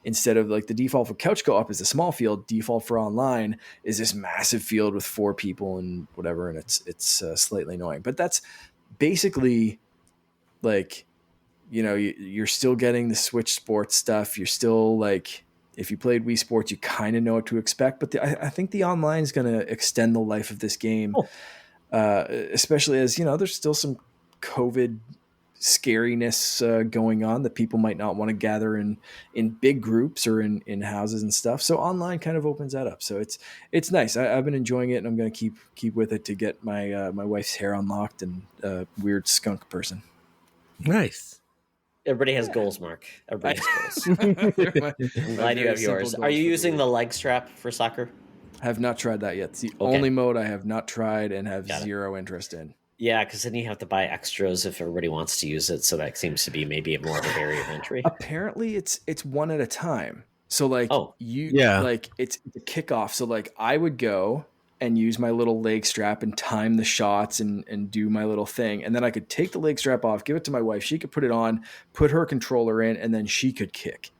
instead of like the default for couch co-op is the small field, default for online is this massive field with 4 people and whatever, and it's slightly annoying. But that's basically like, you're still getting the Switch Sports stuff. You're still like, if you played Wii Sports, you kind of know what to expect. But I think the online is going to extend the life of this game, especially as there's still some COVID scariness going on that people might not want to gather in big groups or in houses and stuff. So online kind of opens that up. So it's nice. I've been enjoying it, and I'm going to keep with it to get my my wife's hair unlocked and weird skunk person. Nice. Everybody has goals, Mark. Everybody has goals. I'm glad you have yours. Are you using the leg strap for soccer? I have not tried that yet. It's the only mode I have not tried and have zero interest in. Yeah, because then you have to buy extras if everybody wants to use it. So that seems to be maybe more of a barrier of entry. Apparently, it's one at a time. So like it's a kickoff. So like I would go and use my little leg strap and time the shots and do my little thing, and then I could take the leg strap off, give it to my wife. She could put it on, put her controller in, and then she could kick.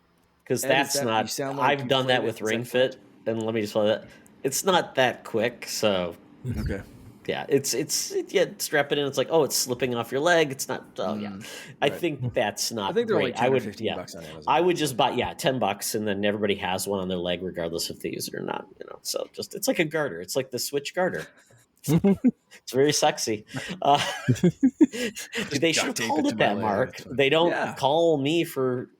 Because that's not. I've done that with Ring Fit, and let me just play that. It's not that quick, so okay. Yeah, it's strap it in. It's like, oh, it's slipping off your leg. It's not. Oh, yeah. I think that's not. I think they're great. like $15 on Amazon. I would just buy $10, and then everybody has one on their leg, regardless if they use it or not. So just it's like a garter. It's like the Switch garter. It's very sexy. They should have called it that, Mark. They don't call me for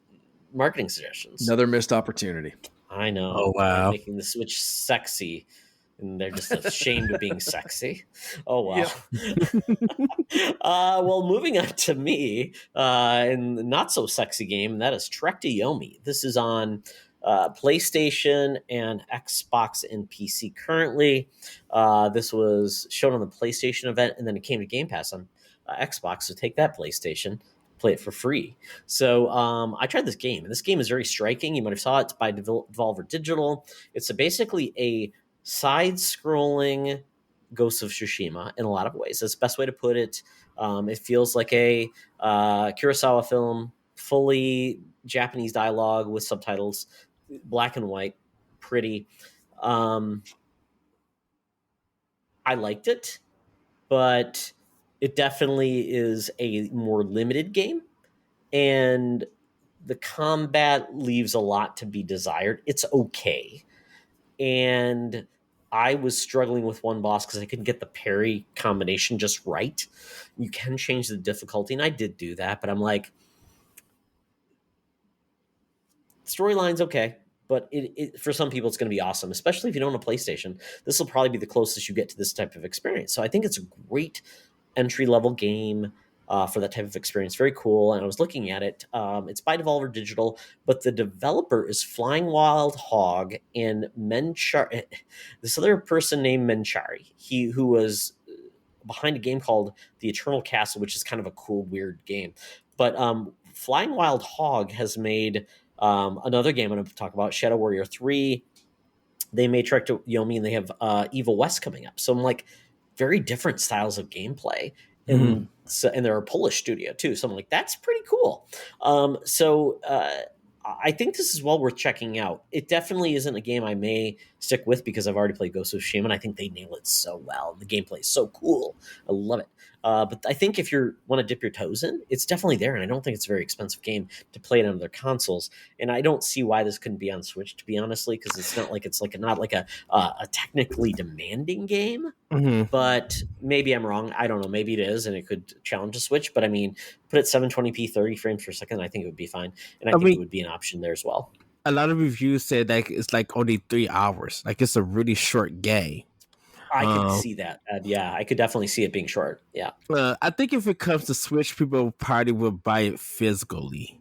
marketing suggestions. Another missed opportunity. I know. Oh wow, making the Switch sexy. And they're just ashamed of being sexy. Oh, wow. Yep. Well, moving on to me, in the not-so-sexy game, that is Trek to Yomi. This is on PlayStation and Xbox and PC currently. This was shown on the PlayStation event, and then it came to Game Pass on Xbox, so take that, PlayStation. Play it for free. So I tried this game, and this game is very striking. You might have saw it. It's by Devolver Digital. It's basically a side-scrolling Ghost of Tsushima in a lot of ways. That's the best way to put it. It feels like a Kurosawa film, fully Japanese dialogue with subtitles, black and white, pretty. I liked it, but it definitely is a more limited game, and the combat leaves a lot to be desired. It's okay. And I was struggling with one boss because I couldn't get the parry combination just right. You can change the difficulty, and I did do that, but I'm like, storyline's okay, but it for some people it's going to be awesome, especially if you don't own a PlayStation. This will probably be the closest you get to this type of experience. So I think it's a great entry-level game for that type of experience. Very cool. And I was looking at it. It's by Devolver Digital, but the developer is Flying Wild Hog and Menchari. This other person named Menchari, who was behind a game called The Eternal Castle, which is kind of a cool, weird game. But Flying Wild Hog has made another game I'm going to talk about, Shadow Warrior 3. They made Trek to Yomi, and they have Evil West coming up. So I'm like, very different styles of gameplay. And they're a Polish studio too. So I'm like, that's pretty cool. So I think this is well worth checking out. It definitely isn't a game I may stick with because I've already played Ghost of Tsushima, and I think they nail it so well. The gameplay is so cool. I love it. But I think if you want to dip your toes in, it's definitely there, and I don't think it's a very expensive game to play it on other consoles. And I don't see why this couldn't be on Switch, to be honestly, because it's not like a technically demanding game. Mhm. But maybe I'm wrong. I don't know. Maybe it is, and it could challenge a Switch. But I mean, put it 720p, 30 frames per second. I think it would be fine, and I I think it mean, would be an option there as well. a lot of reviews said that it's like only 3 hours. Like it's a really short game. I could Um, see that. Yeah, I could definitely see it being short. Yeah, I think if it comes to Switch, people probably would buy it physically.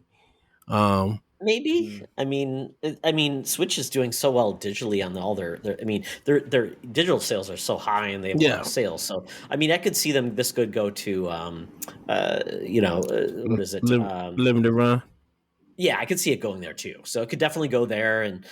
Um, maybe. I mean, Switch is doing so well digitally on all their. I mean, their digital sales are so high, and they have a lot yeah, of sales. So, I mean, I could see them. This could go to, what is it? limited run. Yeah, I could see it going there too. So it could definitely go there, and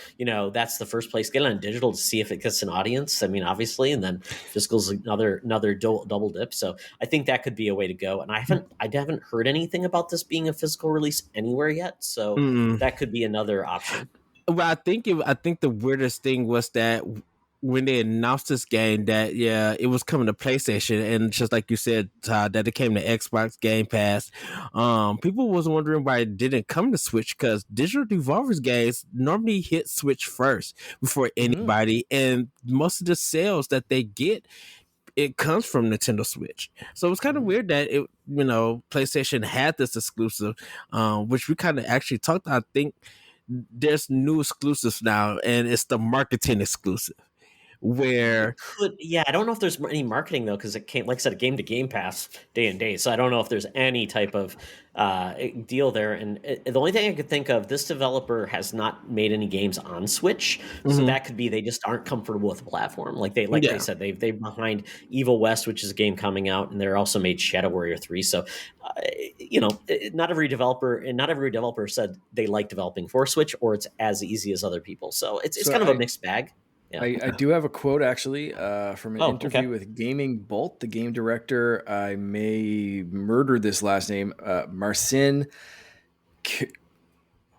that's the first place. Get it on digital to see if it gets an audience. I mean, obviously, and then physical's another double dip. So I think that could be a way to go. And I haven't heard anything about this being a physical release anywhere yet. So Mm. that could be another option. Well, I think the weirdest thing was that when they announced this game, that it was coming to PlayStation, and just like you said, Todd, that it came to Xbox Game Pass. People was wondering why it didn't come to Switch because Digital Devolver's games normally hit Switch first before anybody, and most of the sales that they get, it comes from Nintendo Switch. So it's kind of weird that PlayStation had this exclusive, which we kind of actually talked. I think there's new exclusives now, and it's the marketing exclusive where Yeah, I don't know if there's any marketing though, because it came, like I said, it came to Game Pass day and day. So I don't know if there's any type of deal there. And the only thing I could think of, this developer has not made any games on Switch, so that could be they just aren't comfortable with the platform. They said, they're behind Evil West, which is a game coming out, and they're also made Shadow Warrior 3. So not every developer said they like developing for Switch, or it's as easy as other people. So it's kind of a mixed bag. Yeah. I do have a quote actually from an interview okay. with Gaming Bolt, the game director. I may murder this last name, Marcin.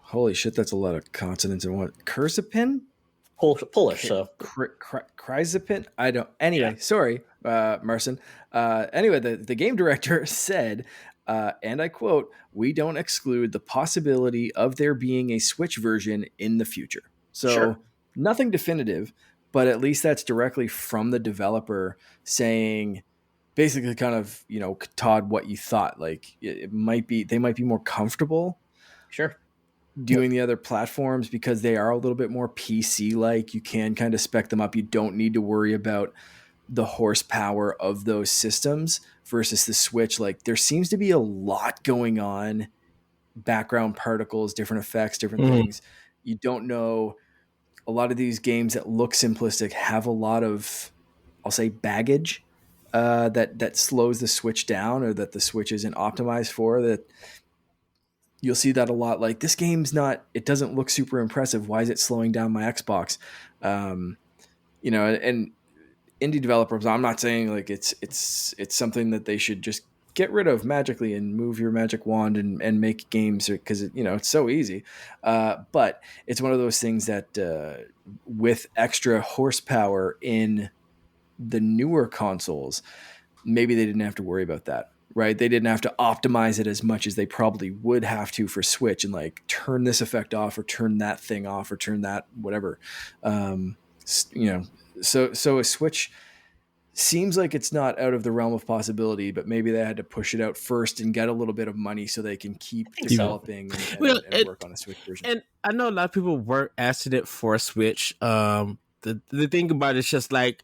Holy shit, that's a lot of consonants in one. Kursipin? Polish, so Kryzipin? I don't. Anyway, Yeah. sorry, Marcin. Anyway, the game director said, and I quote, "We don't exclude the possibility of there being a Switch version in the future." So Sure. nothing definitive, but at least that's directly from the developer saying, basically, kind of, Todd, what you thought. Like they might be more comfortable Sure. doing the other platforms because they are a little bit more PC like. You can kind of spec them up. You don't need to worry about the horsepower of those systems versus the Switch. Like there seems to be a lot going on, background particles, different effects, different things. You don't know. A lot of these games that look simplistic have a lot of, I'll say, baggage that slows the Switch down, or that the Switch isn't optimized for. That you'll see that a lot. Like this game's not, it doesn't look super impressive. Why is it slowing down my Xbox? And indie developers, I'm not saying like it's something that they should just get rid of magically and move your magic wand and make games, because it's so easy. But it's one of those things that with extra horsepower in the newer consoles, maybe they didn't have to worry about that. Right? They didn't have to optimize it as much as they probably would have to for Switch, and like turn this effect off or turn that thing off or turn that whatever. So a Switch seems like it's not out of the realm of possibility, but maybe they had to push it out first and get a little bit of money so they can keep developing and work on a Switch version. And I know a lot of people weren't asking it for a Switch. The thing about it is just like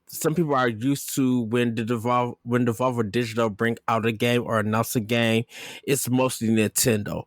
some people are used to when Devolver Digital bring out a game or announce a game, it's mostly Nintendo.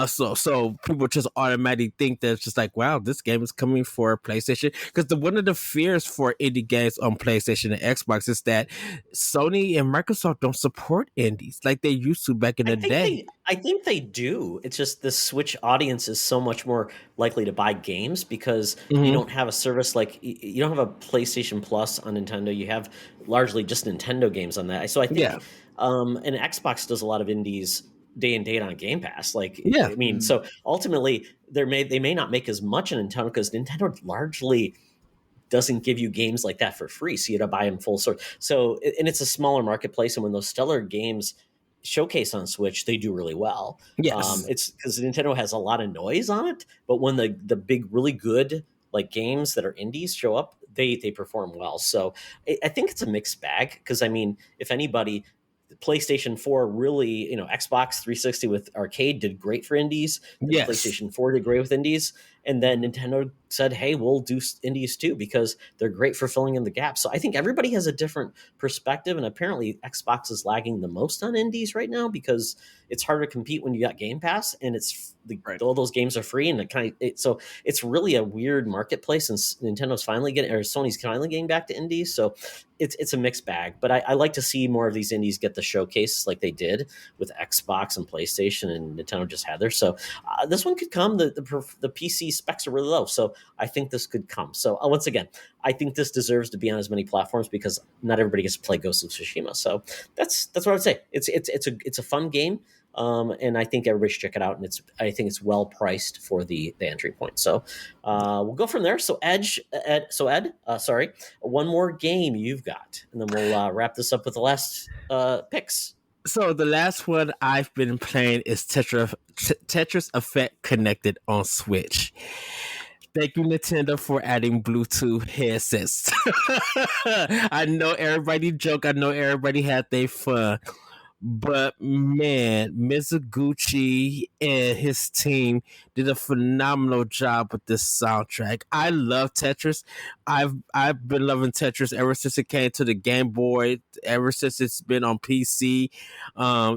So people just automatically think that it's just like, wow, this game is coming for PlayStation. Because one of the fears for indie games on PlayStation and Xbox is that Sony and Microsoft don't support indies like they used to back in the day. I think they do. It's just the Switch audience is so much more likely to buy games because you don't have a service like you don't have a PlayStation Plus on Nintendo. You have largely just Nintendo games on that. So I think and Xbox does a lot of indies day and date on Game Pass. Like, Yeah. I mean, so ultimately they may not make as much in Nintendo because Nintendo largely doesn't give you games like that for free. So you got to buy them full source. So, and it's a smaller marketplace. And when those stellar games showcase on Switch, they do really well. Yes. It's because Nintendo has a lot of noise on it, but when the big, really good like games that are indies show up, they perform well. So I think it's a mixed bag because I mean, if anybody, PlayStation 4 really, Xbox 360 with arcade did great for indies. Yes. PlayStation 4 did great with indies. And then Nintendo said, hey, we'll do indies too because they're great for filling in the gap. So I think everybody has a different perspective. And apparently Xbox is lagging the most on indies right now because it's harder to compete when you got Game Pass and all those games are free. And so it's really a weird marketplace, and Nintendo's finally Sony's finally getting back to indies. So it's a mixed bag, but I like to see more of these indies get the showcase like they did with Xbox and PlayStation, and Nintendo just had there. So this one could come. The PC specs are really low, so I think this could come. So once again, I think this deserves to be on as many platforms because not everybody gets to play Ghost of Tsushima. So that's what I would say. It's a fun game. And I think everybody should check it out. And I think it's well priced for the entry point. So we'll go from there. So Ed, one more game you've got, and then we'll wrap this up with the last picks. So the last one I've been playing is Tetris Effect Connected on Switch. Thank you, Nintendo, for adding Bluetooth headsets. I know everybody joke. I know everybody had their fun. But man, Mizuguchi and his team did a phenomenal job with this soundtrack. I love Tetris. I've been loving Tetris ever since it came to the Game Boy, ever since it's been on PC.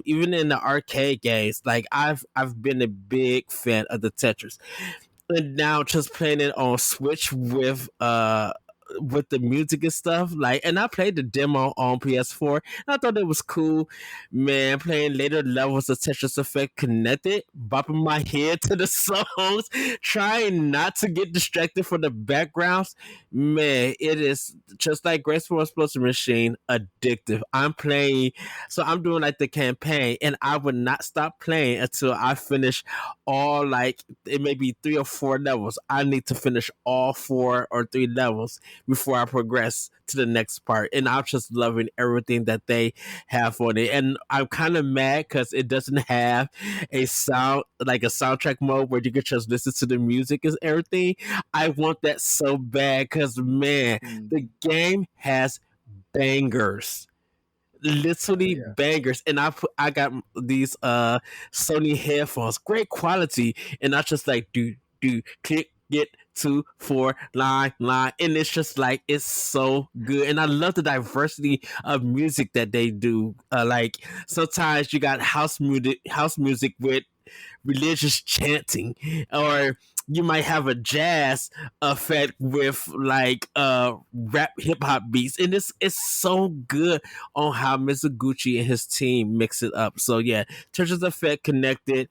Even in the arcade games, like I've been a big fan of the Tetris. And now just playing it on Switch with the music and stuff, and I played the demo on PS4 and I thought it was cool, man. Playing later levels of Tetris Effect Connected, bopping my head to the songs, trying not to get distracted from the backgrounds, man. It is just like Graceful Explosive Machine, addictive. I'm doing like the campaign, and I would not stop playing until I finish all, it may be 3 or 4 levels. I need to finish all 4 or 3 levels before I progress to the next part. And I'm just loving everything that they have on it. And I'm kind of mad because it doesn't have a soundtrack mode where you can just listen to the music and everything. I want that so bad because, man, the game has bangers. Literally bangers. And I got these Sony headphones, great quality, and I just do click, get 2, 4, line, and it's just it's so good. And I love the diversity of music that they do. Sometimes you got house music with religious chanting, or you might have a jazz effect with rap hip hop beats, and it's so good on how Mizuguchi and his team mix it up. So yeah, Tetris Effect Connected.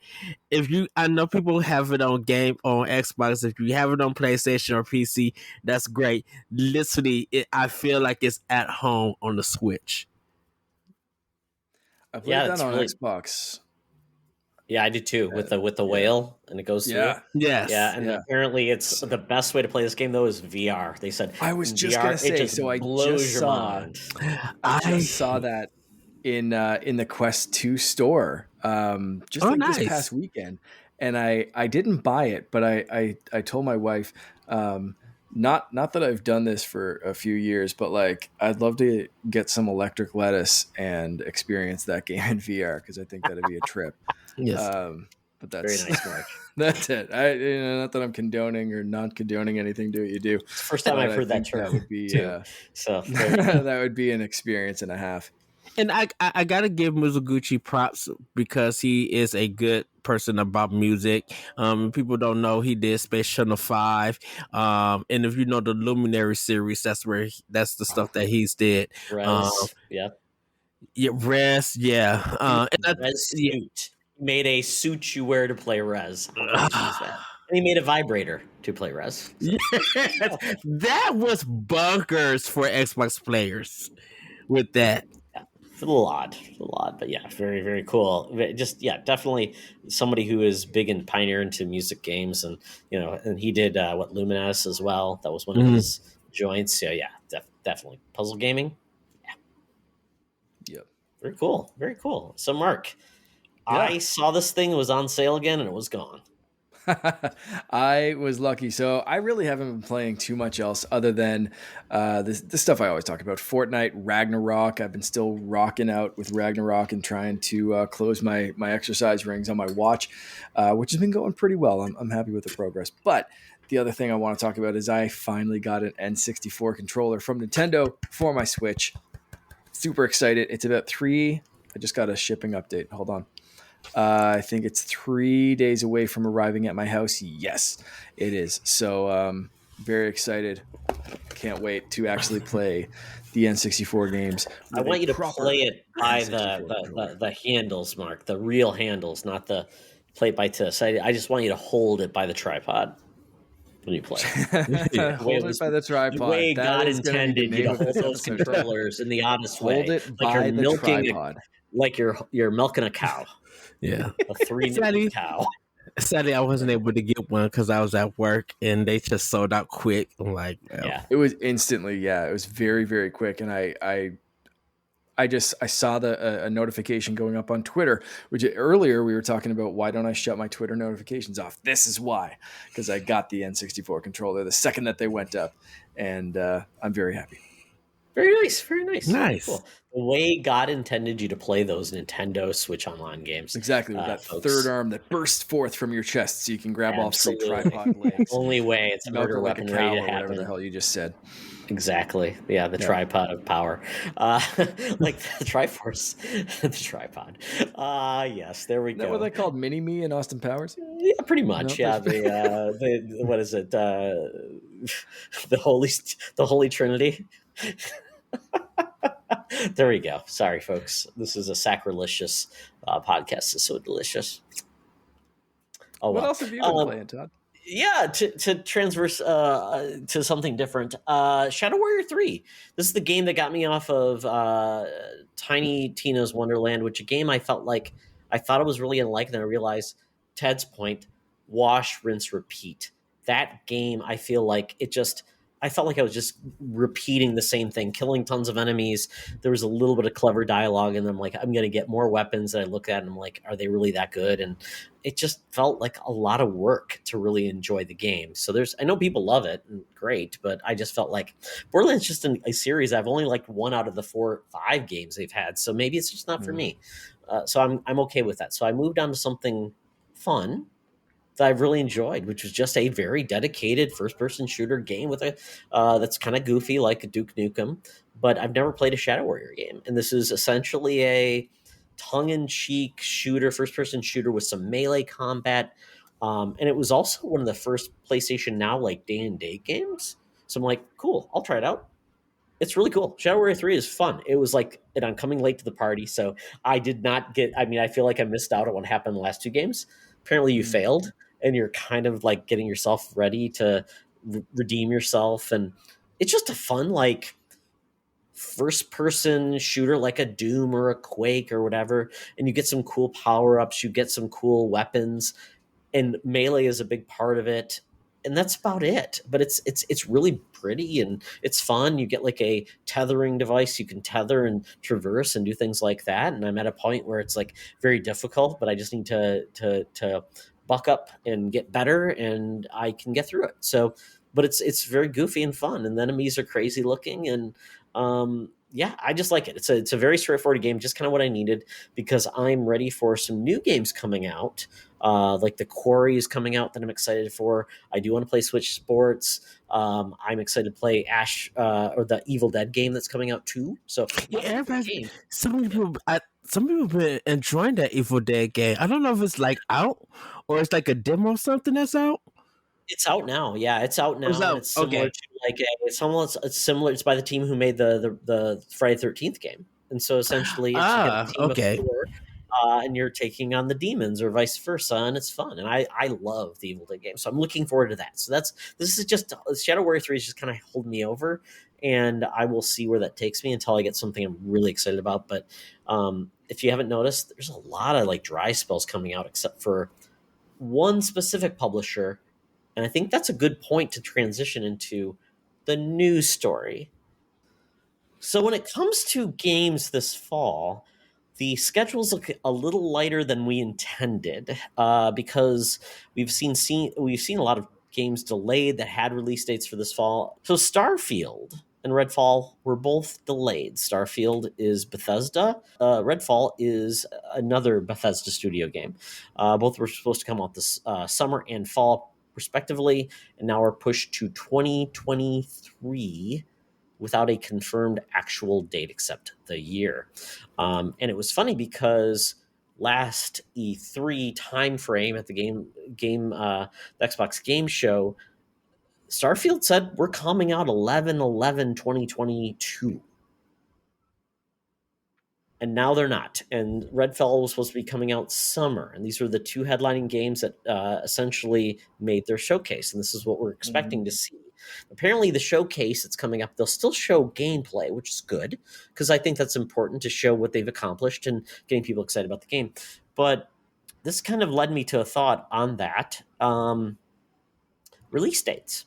I know people have it on Xbox. If you have it on PlayStation or PC, that's great. Literally, I feel like it's at home on the Switch. I played that on Xbox. Yeah, I did too, with the whale, and it goes through. Yes. Yeah, and apparently it's the best way to play this game though is VR. They said I was just VR, gonna say, so I just saw that in the Quest 2 store this past weekend, and I didn't buy it, but I told my wife, not that I've done this for a few years, but I'd love to get some electric lettuce and experience that game in VR because I think that'd be a trip. Yes. But that's very nice, Mark. That's it. Not that I'm condoning or not condoning anything. Do what you do. It's the first time I've heard that term. That would be so that would be an experience and a half. And I gotta give Mizuguchi props because he is a good person about music. People don't know he did Space Channel 5. And if you know the Luminary series, that's the stuff that he's did. Rez, Rez, Rez suit. He made a suit you wear to play Rez. And he made a vibrator to play Rez. So. That was bunkers for Xbox players with that. It's a little odd, but yeah, very, very cool. Just yeah, definitely somebody who is big and pioneer into music games, and and he did what Lumines as well. That was one of his joints. So yeah, definitely puzzle gaming. Yep. Very cool, very cool. So Mark, Yeah. I saw this thing was on sale again, and it was gone. I was lucky. So I really haven't been playing too much else other than this stuff I always talk about. Fortnite, Ragnarok. I've been still rocking out with Ragnarok and trying to close my exercise rings on my watch, which has been going pretty well. I'm happy with the progress. But the other thing I want to talk about is I finally got an N64 controller from Nintendo for my Switch. Super excited. It's about I just got a shipping update. Hold on. I think it's 3 days away from arriving at my house. Yes, it is. So very excited. Can't wait to actually play the N64 games. I want you to play it by the handles, Mark, the real handles, not the play it by this. I just want you to hold it by the tripod when you play. Hold it by the tripod. The way God intended you to hold those controllers in the honest way. Hold it by the tripod. Like you're milking a cow. Yeah. A 3-minute cow. Sadly, I wasn't able to get one because I was at work and they just sold out quick. I'm like, well. Yeah. It was instantly, yeah. It was very, very quick. And I saw a notification going up on Twitter, which earlier we were talking about why don't I shut my Twitter notifications off? This is why, because I got the N64 controller the second that they went up, and I'm very happy. Very nice, very nice. Nice. Cool. The way God intended you to play those Nintendo Switch Online games. Exactly, with that folks. Third arm that bursts forth from your chest so you can grab off some tripod legs. Only way, it's a murder weapon ready to happen. Whatever the hell you just said. Exactly. Yeah, the tripod of power. Like the Triforce. The tripod. Yes, there we go. Is that what they called Mini-Me in Austin Powers? Yeah, pretty much. No, yeah, the what is it? The Holy Trinity. There we go. Sorry, folks. This is a sacrilegious podcast. It's so delicious. Oh, what else have you been playing, Todd? Yeah, to transverse to something different. Shadow Warrior 3. This is the game that got me off of Tiny Tina's Wonderland, which a game I felt like I thought I was really gonna like, and then I realized Ted's point: wash, rinse, repeat. That game, I feel like I felt like I was just repeating the same thing, killing tons of enemies. There was a little bit of clever dialogue, and I'm like, I'm going to get more weapons. And I look at it and I'm like, are they really that good? And it just felt like a lot of work to really enjoy the game. So I know people love it, and great, but I just felt like Borderlands is just a series. I've only liked 1 out of the 5 games they've had. So maybe it's just not for me. So I'm okay with that. So I moved on to something fun that I've really enjoyed, which was just a very dedicated first-person shooter game with that's kind of goofy, like a Duke Nukem. But I've never played a Shadow Warrior game, and this is essentially a tongue-in-cheek shooter, first-person shooter with some melee combat. And it was also one of the first PlayStation Now like day-and-date games. So I'm like, cool, I'll try it out. It's really cool. Shadow Warrior 3 is fun. It was like, and I'm coming late to the party, so I did not get. I mean, I feel like I missed out on what happened in the last 2 games. Apparently, you failed. And you're kind of like getting yourself ready to redeem yourself. And it's just a fun, like, first person shooter, like a Doom or a Quake or whatever. And you get some cool power ups, you get some cool weapons, and melee is a big part of it. And that's about it. But it's really pretty and it's fun. You get like a tethering device. You can tether and traverse and do things like that. And I'm at a point where it's like very difficult, but I just need to buck up and get better, and I can get through it. So, but it's very goofy and fun, and the enemies are crazy looking, and yeah, I just like it. It's a very straightforward game, just kind of what I needed, because I'm ready for some new games coming out. Like the Quarry is coming out that I'm excited for. I do want to play Switch Sports. I'm excited to play Ash or the Evil Dead game that's coming out too. So yeah, some people have been enjoying that Evil Dead game. I don't know if it's like out or it's like a demo or something that's out. It's out now. Yeah, it's out now. It's similar to like it's similar. It's by the team who made the Friday 13th game, and so essentially, it's the team before. and you're taking on the demons or vice versa, and it's fun. And I love the Evil Dead games, so I'm looking forward to that. So this is just Shadow Warrior 3 is just kind of holding me over, and I will see where that takes me until I get something I'm really excited about. But if you haven't noticed, there's a lot of like dry spells coming out, except for one specific publisher, and I think that's a good point to transition into the news story. So when it comes to games this fall, the schedules look a little lighter than we intended because we've seen a lot of games delayed that had release dates for this fall. So Starfield and Redfall were both delayed. Starfield is Bethesda. Redfall is another Bethesda studio game. Both were supposed to come out this summer and fall, respectively, and now are pushed to 2023 without a confirmed actual date except the year. And it was funny because last E3 timeframe at the the Xbox Game Show, Starfield said we're coming out 11/11/2022. And now they're not. And Redfall was supposed to be coming out summer. And these were the two headlining games that essentially made their showcase. And this is what we're expecting to see. Apparently, the showcase that's coming up, they'll still show gameplay, which is good, because I think that's important to show what they've accomplished and getting people excited about the game. But this kind of led me to a thought on that. Release dates.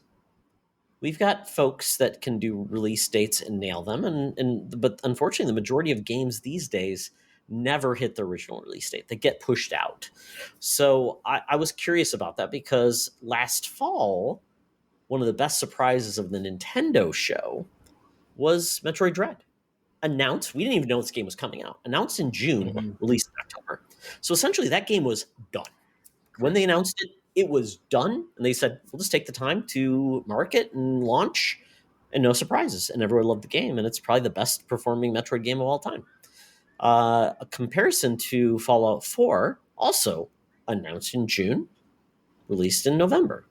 We've got folks that can do release dates and nail them, but unfortunately, the majority of games these days never hit the original release date. They get pushed out. So I was curious about that because last fall, one of the best surprises of the Nintendo show was Metroid Dread. Announced, we didn't even know this game was coming out. Announced in June, released in October. So essentially, that game was done. When they announced it, it was done, and they said, we'll just take the time to market and launch, and no surprises. And everyone loved the game, and it's probably the best performing Metroid game of all time. A comparison to Fallout 4, also announced in June, released in November.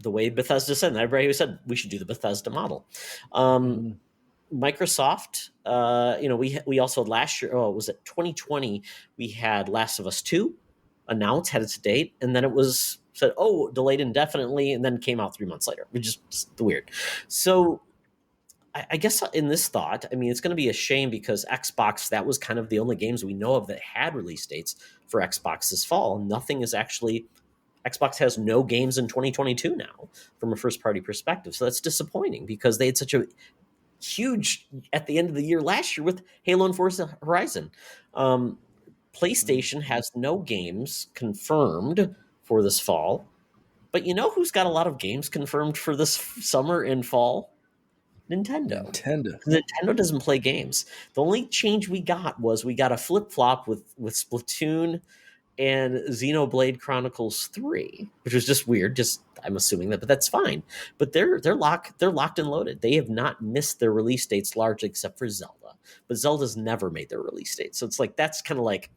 The way Bethesda said, and everybody said we should do the Bethesda model. Microsoft, we also had last year, was it 2020, we had Last of Us 2, announced, had its date, and then it was said, delayed indefinitely, and then came out 3 months later, which is just weird. So I guess in this thought, I mean, it's going to be a shame because Xbox, that was kind of the only games we know of that had release dates for Xbox this fall. Nothing is actually, Xbox has no games in 2022 now from a first-party perspective. So that's disappointing because they had such a huge, at the end of the year last year with Halo and Forza Horizon. PlayStation has no games confirmed for this fall, but you know who's got a lot of games confirmed for this summer and fall? Nintendo. Nintendo doesn't play games. The only change we got was we got a flip-flop with Splatoon and Xenoblade Chronicles 3, which was just weird. Just I'm assuming that, but that's fine. But they're locked and loaded. They have not missed their release dates largely except for Zelda. But Zelda's never made their release date. So it's like that's kind of like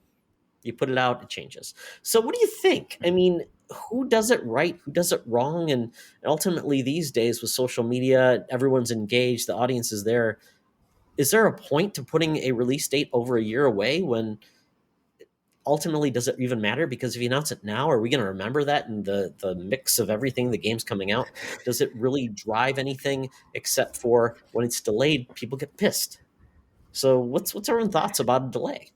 you put it out, it changes. So what do you think? I mean, who does it right? Who does it wrong? And ultimately these days with social media, everyone's engaged, the audience is there. Is there a point to putting a release date over a year away when ultimately does it even matter? Because if you announce it now, are we going to remember that in the mix of everything, the game's coming out? Does it really drive anything except for when it's delayed, people get pissed? So what's our own thoughts about a delay?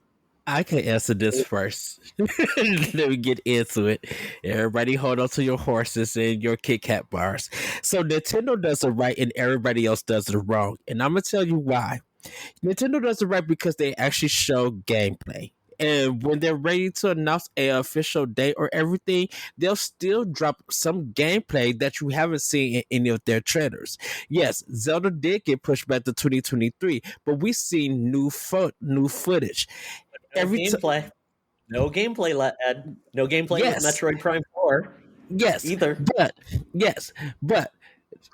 I can answer this first. Let me get into it. Everybody hold on to your horses and your Kit Kat bars. So Nintendo does it right and everybody else does it wrong. And I'm going to tell you why. Nintendo does it right because they actually show gameplay. And when they're ready to announce an official date or everything, they'll still drop some gameplay that you haven't seen in any of their trailers. Yes, Zelda did get pushed back to 2023, but we've seen new footage. No gameplay. No gameplay, Ed. No gameplay with Metroid Prime 4. Yes. Either. But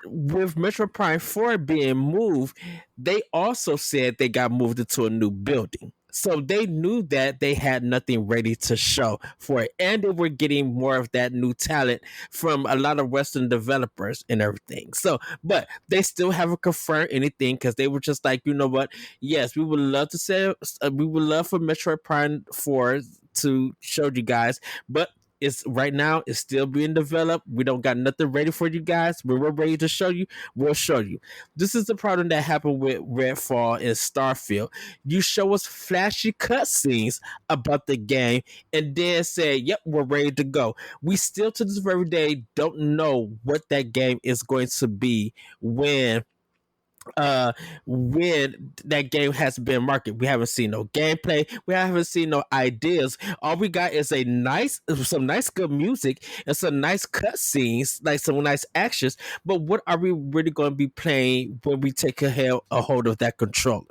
with Metroid Prime 4 being moved, they also said they got moved into a new building. So they knew that they had nothing ready to show for it. And they were getting more of that new talent from a lot of Western developers and everything. So, but they still haven't confirmed anything because they were just like, you know what? Yes, we would love to say, we would love for Metroid Prime 4 to show you guys, but it's right now it's still being developed. We don't got nothing ready for you guys. When we're ready to show you, we'll show you. This is the problem that happened with Redfall and Starfield. You show us flashy cutscenes about the game and then say, yep, we're ready to go. We still to this very day don't know what that game is going to be when that game has been marketed. We haven't seen no gameplay, we haven't seen no ideas. All we got is some nice good music and some nice cutscenes, like some nice actions. But what are we really going to be playing when we take a hold of that controller?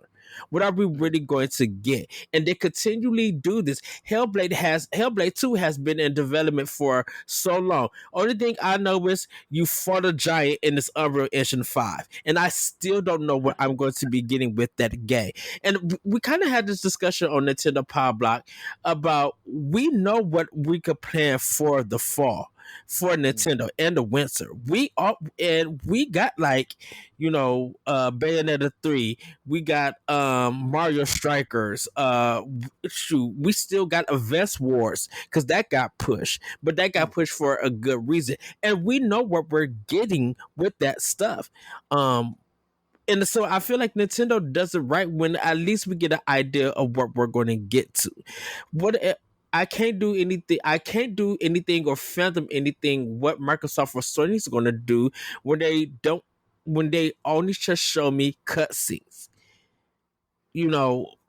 What are we really going to get? And they continually do this. Hellblade 2 has been in development for so long. Only thing I know is you fought a giant in this Unreal Engine 5. And I still don't know what I'm going to be getting with that game. And we kind of had this discussion on Nintendo Power Block about we know what we could plan for the fall for Nintendo and the winter. We got like, Bayonetta 3, we got Mario Strikers, we still got Advance Wars because that got pushed, but that got pushed for a good reason. And we know what we're getting with that stuff. And so I feel like Nintendo does it right when at least we get an idea of what we're going to get to. I can't do anything. I can't do anything or fathom anything what Microsoft or Sony is going to do when they only just show me cutscenes.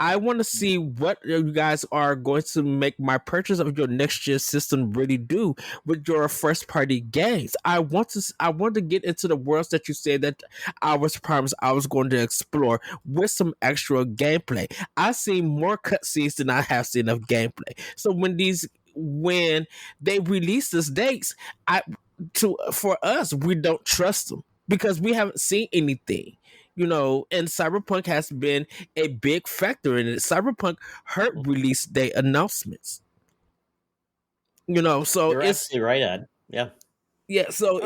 I want to see what you guys are going to make my purchase of your next gen system really do with your first party games. I want to get into the worlds that you said that I was promised I was going to explore with some actual gameplay. I've seen more cutscenes than I have seen of gameplay. So when they release these dates, for us, we don't trust them because we haven't seen anything. And Cyberpunk has been a big factor in it. Cyberpunk hurt release day announcements. So you're absolutely right, Ed. Yeah. Yeah. So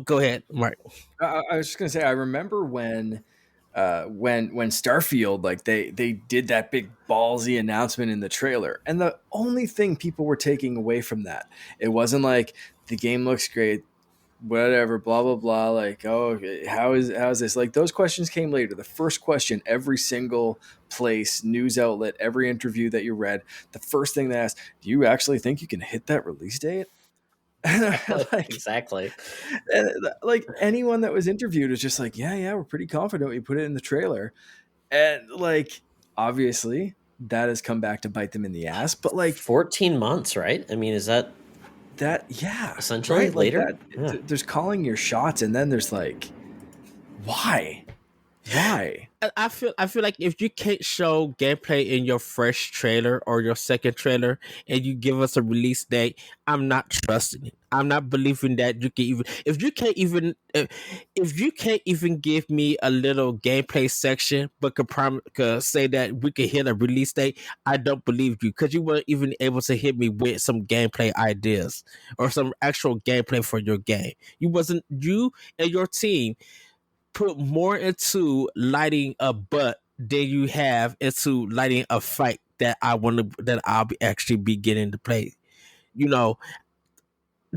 go ahead, Mark. I was just gonna say, I remember when Starfield, like they did that big ballsy announcement in the trailer, and the only thing people were taking away from that, it wasn't like the game looks great, whatever, blah blah blah, like, oh, how is this, like those questions came later. The first question, every single place, news outlet, every interview that you read, the first thing they asked, do you actually think you can hit that release date? Exactly. Like anyone that was interviewed was just like, yeah, we're pretty confident we put it in the trailer. And like obviously that has come back to bite them in the ass, but like 14 months, right? I mean, is that yeah, essentially right? later? Like that, there's calling your shots, and then there's like, why? I feel like if you can't show gameplay in your first trailer or your second trailer and you give us a release date, I'm not trusting it. I'm not believing that you can even if you can't even give me a little gameplay section but could say that we could hit a release date, I don't believe you, because you weren't even able to hit me with some gameplay ideas or some actual gameplay for your game. You and your team put more into lighting a butt than you have into lighting a fight that I'll be actually beginning to play.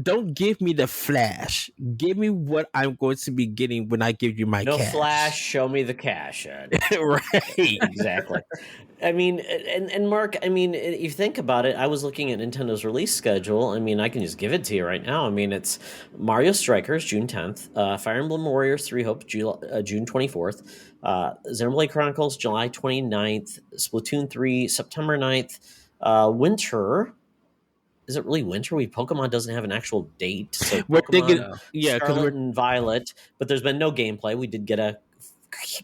Don't give me the flash. Give me what I'm going to be getting when I give you my cash. No flash, show me the cash, Ed. Right. Exactly. I mean, and Mark, I mean, if you think about it, I was looking at Nintendo's release schedule. I mean, I can just give it to you right now. I mean, it's Mario Strikers, June 10th, Fire Emblem Warriors 3 Hopes, June 24th, Xenoblade Chronicles, July 29th, Splatoon 3, September 9th, Winter. Is it really winter? Pokemon doesn't have an actual date. So we're thinking, Scarlet and Violet, but there's been no gameplay. We did get a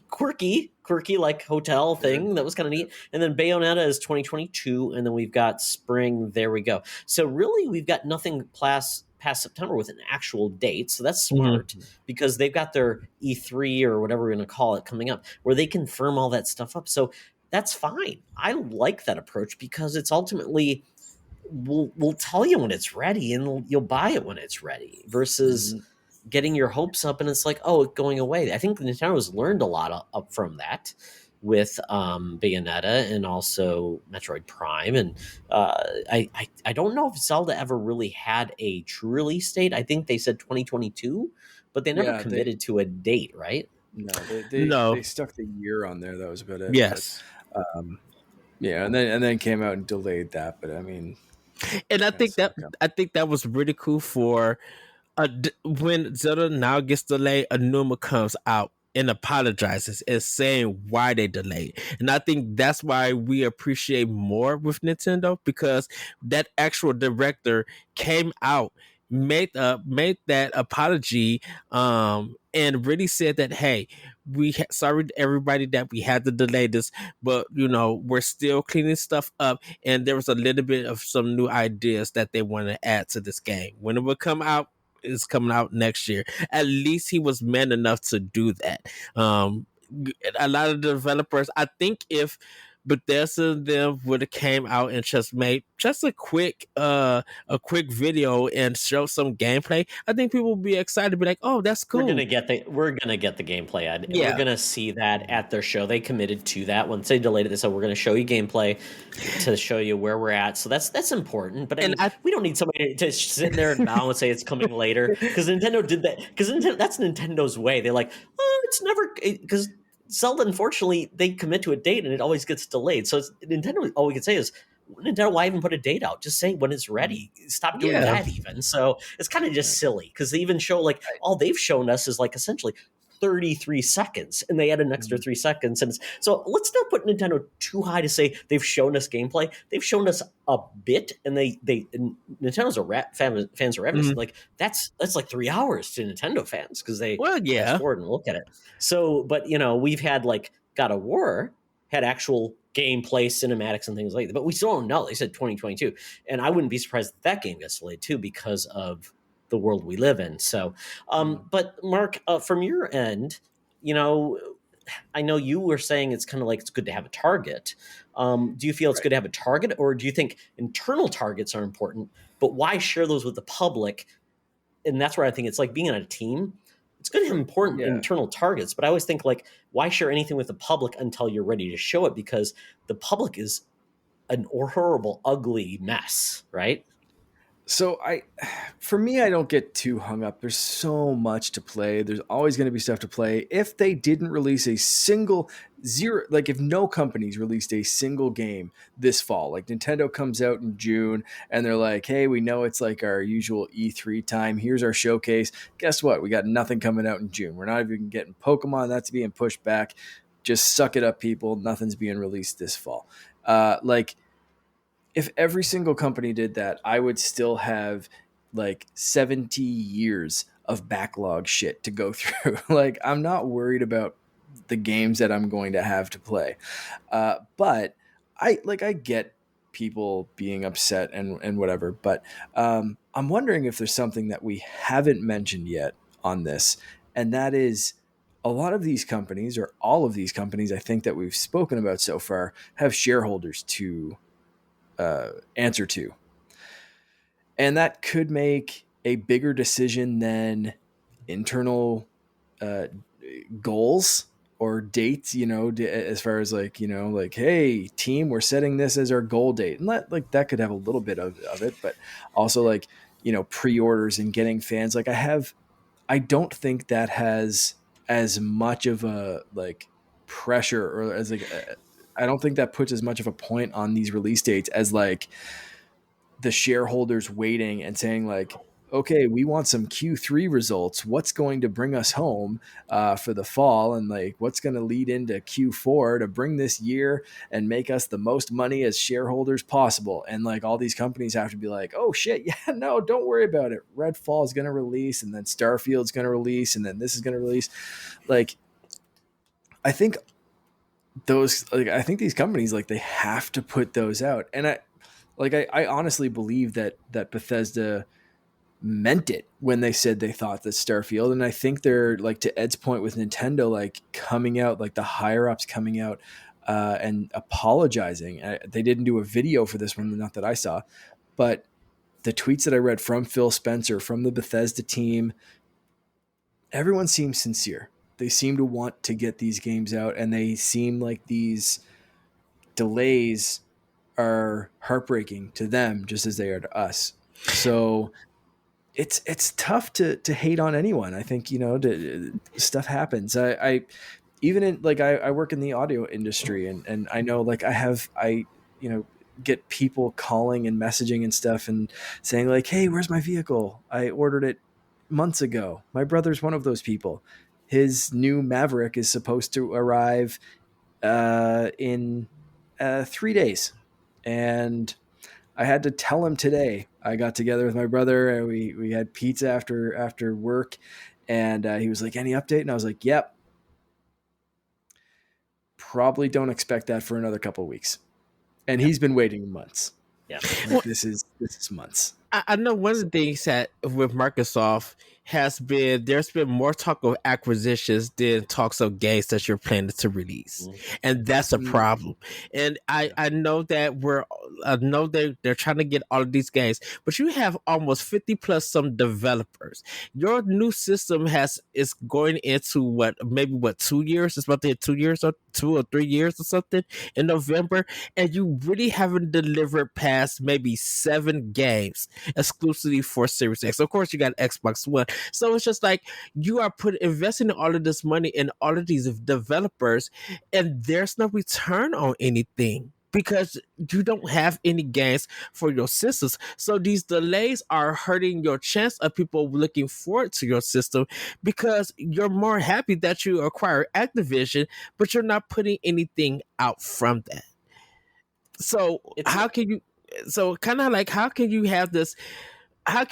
quirky like hotel thing that was kind of neat. And then Bayonetta is 2022, and then we've got spring. There we go. So really, we've got nothing past September with an actual date. So that's smart because they've got their E3 or whatever we're going to call it coming up, where they confirm all that stuff up. So that's fine. I like that approach because it's ultimately we'll tell you when it's ready and you'll buy it when it's ready versus Mm-hmm. getting your hopes up and it's like, oh, it's going away. I think Nintendo's learned a lot up from that with Bayonetta and also Metroid Prime. And I don't know if Zelda ever really had a true release date. I think they said 2022, but they never Yeah, committed to a date, right? no, they No. stuck the year on there. That was about it. But Yes. yeah, and then came out and delayed that. But I mean, And I kind of think saw that it come. was really cool for when Zelda now gets delayed, Anuma comes out and apologizes and saying why they delayed. And I think that's why we appreciate more with Nintendo, because that actual director came out, made that apology, and really said that, hey, sorry to everybody that we had to delay this, but we're still cleaning stuff up, and there was a little bit of some new ideas that they want to add to this game. When it will come out, is coming out next year. At least he was man enough to do that. A lot of the developers, I think, if Bethesda them would have came out and just made just a quick video and show some gameplay, I think people would be excited to be like, oh, that's We're cool. gonna get the gameplay. We're Yeah. gonna see that at their show. They committed to that. Once they delayed it, they said we're gonna show you gameplay to show you where we're at. So that's important. But I And mean, we don't need somebody to sit there and bow and say it's coming later because Nintendo did that. Because that's Nintendo's way. They're like, oh, it's never because Zelda. Unfortunately, they commit to a date and it always gets delayed. So Nintendo. All we can say is, Nintendo, why even put a date out? Just say when it's ready. Stop doing yeah. that even. So it's kind of just silly because they even show like all they've shown us is like essentially 33 seconds and they add an extra 3 seconds. And so let's not put Nintendo too high to say they've shown us gameplay. They've shown us a bit and and Nintendo's fans are evidence. Like that's like 3 hours to Nintendo fans because they Well, fast yeah. forward and look at it. So, but we've had like God of War had actual gameplay, cinematics, and things like that. But we still don't know. They said 2022. And I wouldn't be surprised if that game gets delayed too because of the world we live in. So, but Mark, from your end, I know you were saying it's kind of like it's good to have a target. Do you feel it's good to have a target, or do you think internal targets are important? But why share those with the public? And that's where I think it's like being on a team. It's good to have important internal targets, but I always think like, why share anything with the public until you're ready to show it? Because the public is an horrible, ugly mess, right? So for me, I don't get too hung up. There's so much to play. There's always going to be stuff to play. If they didn't release a single like if no companies released a single game this fall, like Nintendo comes out in June and they're like, hey, we know it's like our usual E3 time. Here's our showcase. Guess what? We got nothing coming out in June. We're not even getting Pokemon. That's being pushed back. Just suck it up, people. Nothing's being released this fall. If every single company did that, I would still have like 70 years of backlog shit to go through. Like, I'm not worried about the games that I'm going to have to play. But I get people being upset and whatever, but I'm wondering if there's something that we haven't mentioned yet on this, and that is a lot of these companies, or all of these companies, I think that we've spoken about so far, have shareholders to answer to. And that could make a bigger decision than internal goals or dates, as far as like, like, hey, team, we're setting this as our goal date. And that could have a little bit of it, but also like, pre-orders and getting fans. Like I don't think that has as much of a like pressure, or as like, I don't think that puts as much of a point on these release dates as like the shareholders waiting and saying like, okay, we want some Q3 results. What's going to bring us home for the fall, and like what's going to lead into Q4 to bring this year and make us the most money as shareholders possible. And like all these companies have to be like, oh shit, yeah, no, don't worry about it. Redfall is going to release, and then Starfield's going to release, and then this is going to release. Like, I think these companies, like, they have to put those out. And I honestly believe that Bethesda meant it when they said they thought that Starfield, and I think they're like, to Ed's point with Nintendo, like coming out, like the higher ups coming out and apologizing. They didn't do a video for this one, not that I saw, but the tweets that I read from Phil Spencer, from the Bethesda team, everyone seems sincere. They seem to want to get these games out, and they seem like these delays are heartbreaking to them just as they are to us. So it's tough to hate on anyone. I think, stuff happens. I even in like I work in the audio industry, and I know like I get people calling and messaging and stuff and saying like, hey, where's my vehicle? I ordered it months ago. My brother's one of those people. His new Maverick is supposed to arrive in 3 days. And I had to tell him today. I got together with my brother and we had pizza after work, and he was like, any update? And I was like, yep. Probably don't expect that for another couple of weeks. And he's been waiting months. Yeah. Like, this is months. I know one of the things that with Microsoft there's been more talk of acquisitions than talks of games that you're planning to release, and that's a problem. And I know that they're trying to get all of these games, but you have almost 50 plus some developers. Your new system is going into maybe 2 years. It's about to hit 2 years or 2 or 3 years or something in November, and you really haven't delivered past maybe 7 games exclusively for Series X. Of course, you got Xbox One. So it's just like you are investing all of this money in all of these developers, and there's no return on anything because you don't have any games for your systems. So these delays are hurting your chance of people looking forward to your system because you're more happy that you acquire Activision, but you're not putting anything out from that. So how can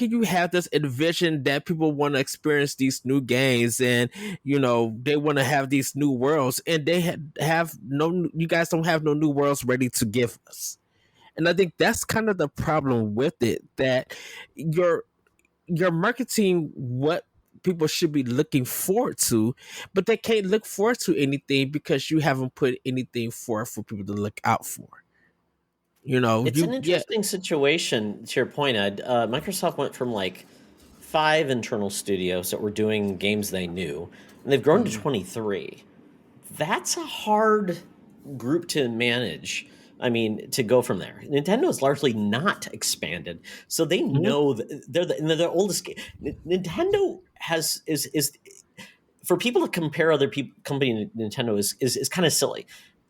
you have this envision that people want to experience these new games and they want to have these new worlds, and they you guys don't have no new worlds ready to give us? And I think that's kind of the problem with it, that you're marketing what people should be looking forward to, but they can't look forward to anything because you haven't put anything for people to look out for. It's an interesting situation. To your point, Ed, Microsoft went from like 5 internal studios that were doing games they knew, and they've grown to 23. That's a hard group to manage. I mean, to go from there. Nintendo is largely not expanded, so they know that they're the oldest game. Nintendo is for people to compare other company to Nintendo is kind of silly.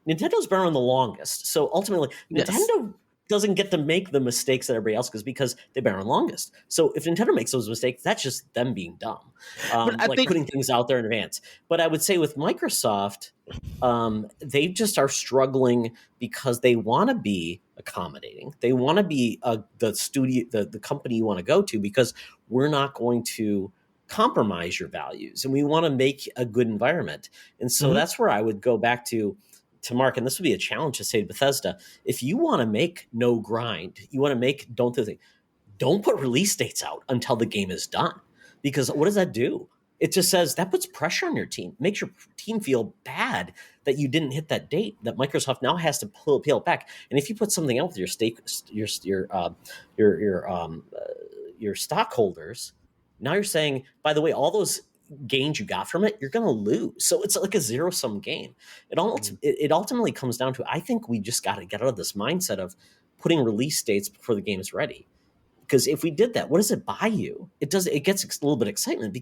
Nintendo's been around the longest, so ultimately Nintendo doesn't get to make the mistakes that everybody else does because they've been around longest. So if Nintendo makes those mistakes, that's just them being dumb, putting things out there in advance. But I would say with Microsoft, they just are struggling because they want to be accommodating. They want to be the studio, the company you want to go to, because we're not going to compromise your values, and we want to make a good environment. And so that's where I would go back to Mark, and this would be a challenge to say to Bethesda: if you want to make no grind, you want to make don't put release dates out until the game is done, because what does that do? It just says that puts pressure on your team, makes your team feel bad that you didn't hit that date. That Microsoft now has to peel it back. And if you put something out with your stockholders, now you're saying, by the way, all those gains you got from it, you're going to lose. So it's like a zero-sum game. It ultimately comes down to, I think we just got to get out of this mindset of putting release dates before the game is ready. Because if we did that, what does it buy you? It gets a little bit of excitement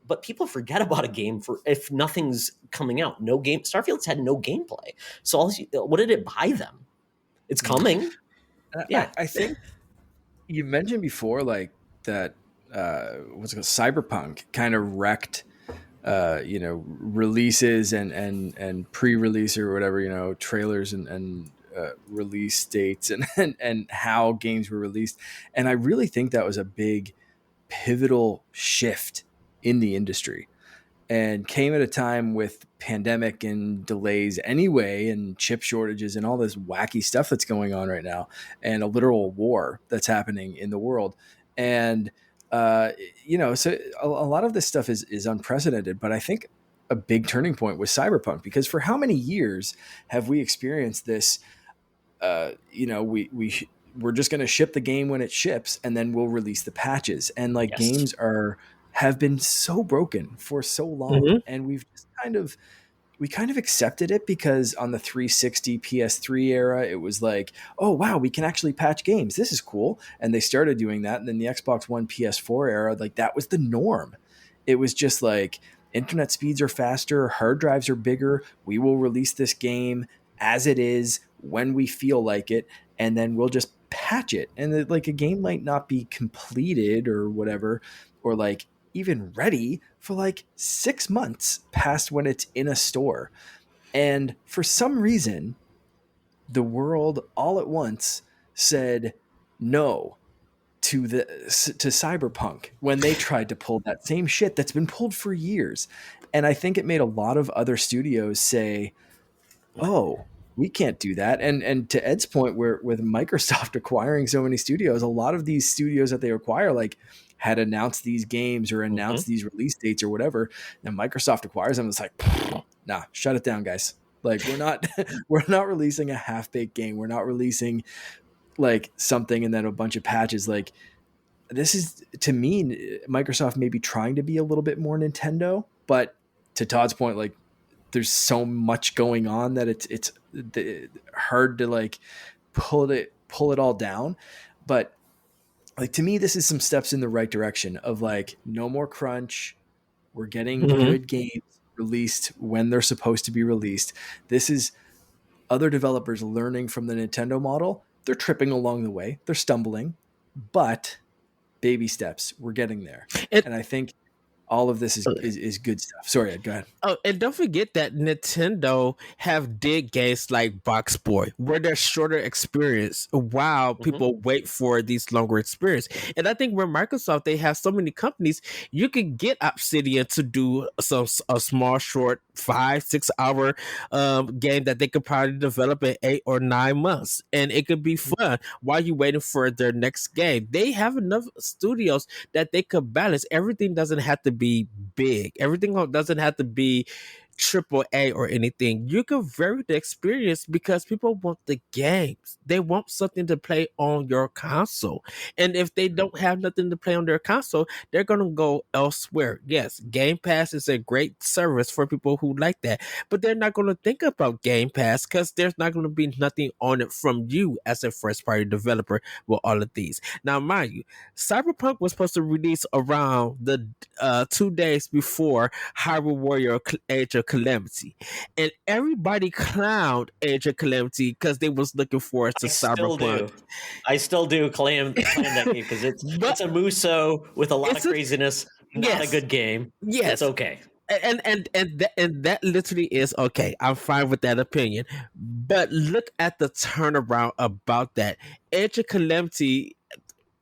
but people forget about a game if nothing's coming out. No game. Starfield's had no gameplay. So what did it buy them? It's coming. Yeah. I think you mentioned before, like that, what's it called? Cyberpunk kind of wrecked, releases and pre-release or whatever, trailers and release dates and how games were released. And I really think that was a big pivotal shift in the industry, and came at a time with pandemic and delays anyway, and chip shortages and all this wacky stuff that's going on right now, and a literal war that's happening in the world. And so a lot of this stuff is unprecedented, but I think a big turning point with Cyberpunk, because for how many years have we experienced this? We're just going to ship the game when it ships, and then we'll release the patches. And like Yes. games have been so broken for so long, Mm-hmm. and we kind of accepted it, because on the 360 PS3 era, it was like, oh wow, we can actually patch games. This is cool. And they started doing that. And then the Xbox One PS4 era, like that was the norm. It was just like internet speeds are faster, hard drives are bigger. We will release this game as it is when we feel like it, and then we'll just patch it. And like a game might not be completed or whatever, or like even ready for like 6 months past when it's in a store. And for some reason, the world all at once said no to Cyberpunk when they tried to pull that same shit that's been pulled for years. And I think it made a lot of other studios say, oh, we can't do that. And to Ed's point, where with Microsoft acquiring so many studios, a lot of these studios that they acquire like had announced these games or announced these release dates or whatever, and Microsoft acquires them. It's like, nah, shut it down, guys. Like we're not we're not releasing a half-baked game. We're not releasing like something and then a bunch of patches. Like this is, to me, Microsoft may be trying to be a little bit more Nintendo, but to Todd's point, like there's so much going on that it's hard to like pull it all down. But like to me, this is some steps in the right direction of like no more crunch. We're getting good games released when they're supposed to be released. This is other developers learning from the Nintendo model. They're tripping along the way. They're stumbling, but baby steps. We're getting there. And I think all of this is good stuff. Sorry, Ed, go ahead. Oh, and don't forget that Nintendo have did games like Box Boy, where there's shorter experience while people wait for these longer experience. And I think where Microsoft, they have so many companies, you could get Obsidian to do a small, short 5-6 hour game that they could probably develop in 8 or 9 months, and it could be fun while you're waiting for their next game. They have enough studios that they could balance. Everything doesn't have to be big. Everything doesn't have to be triple A or anything. You can vary the experience because people want the games. They want something to play on your console. And if they don't have nothing to play on their console, they're going to go elsewhere. Yes, Game Pass is a great service for people who like that, but they're not going to think about Game Pass because there's not going to be nothing on it from you as a first party developer with all of these. Now, mind you, Cyberpunk was supposed to release around the 2 days before Hyrule Warrior Age of Calamity, and everybody clowned Age of Calamity because they was looking forward to Cyberpunk. I still do claim that game because it's a Muso with a lot of craziness. Not a good game. Yes, it's okay. And that literally is okay. I'm fine with that opinion. But look at the turnaround about that. Age of Calamity,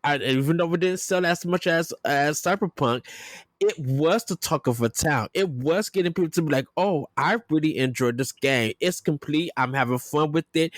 even though we didn't sell as much as Cyberpunk, it was the talk of a town. It was getting people to be like, oh, I really enjoyed this game. It's complete. I'm having fun with it.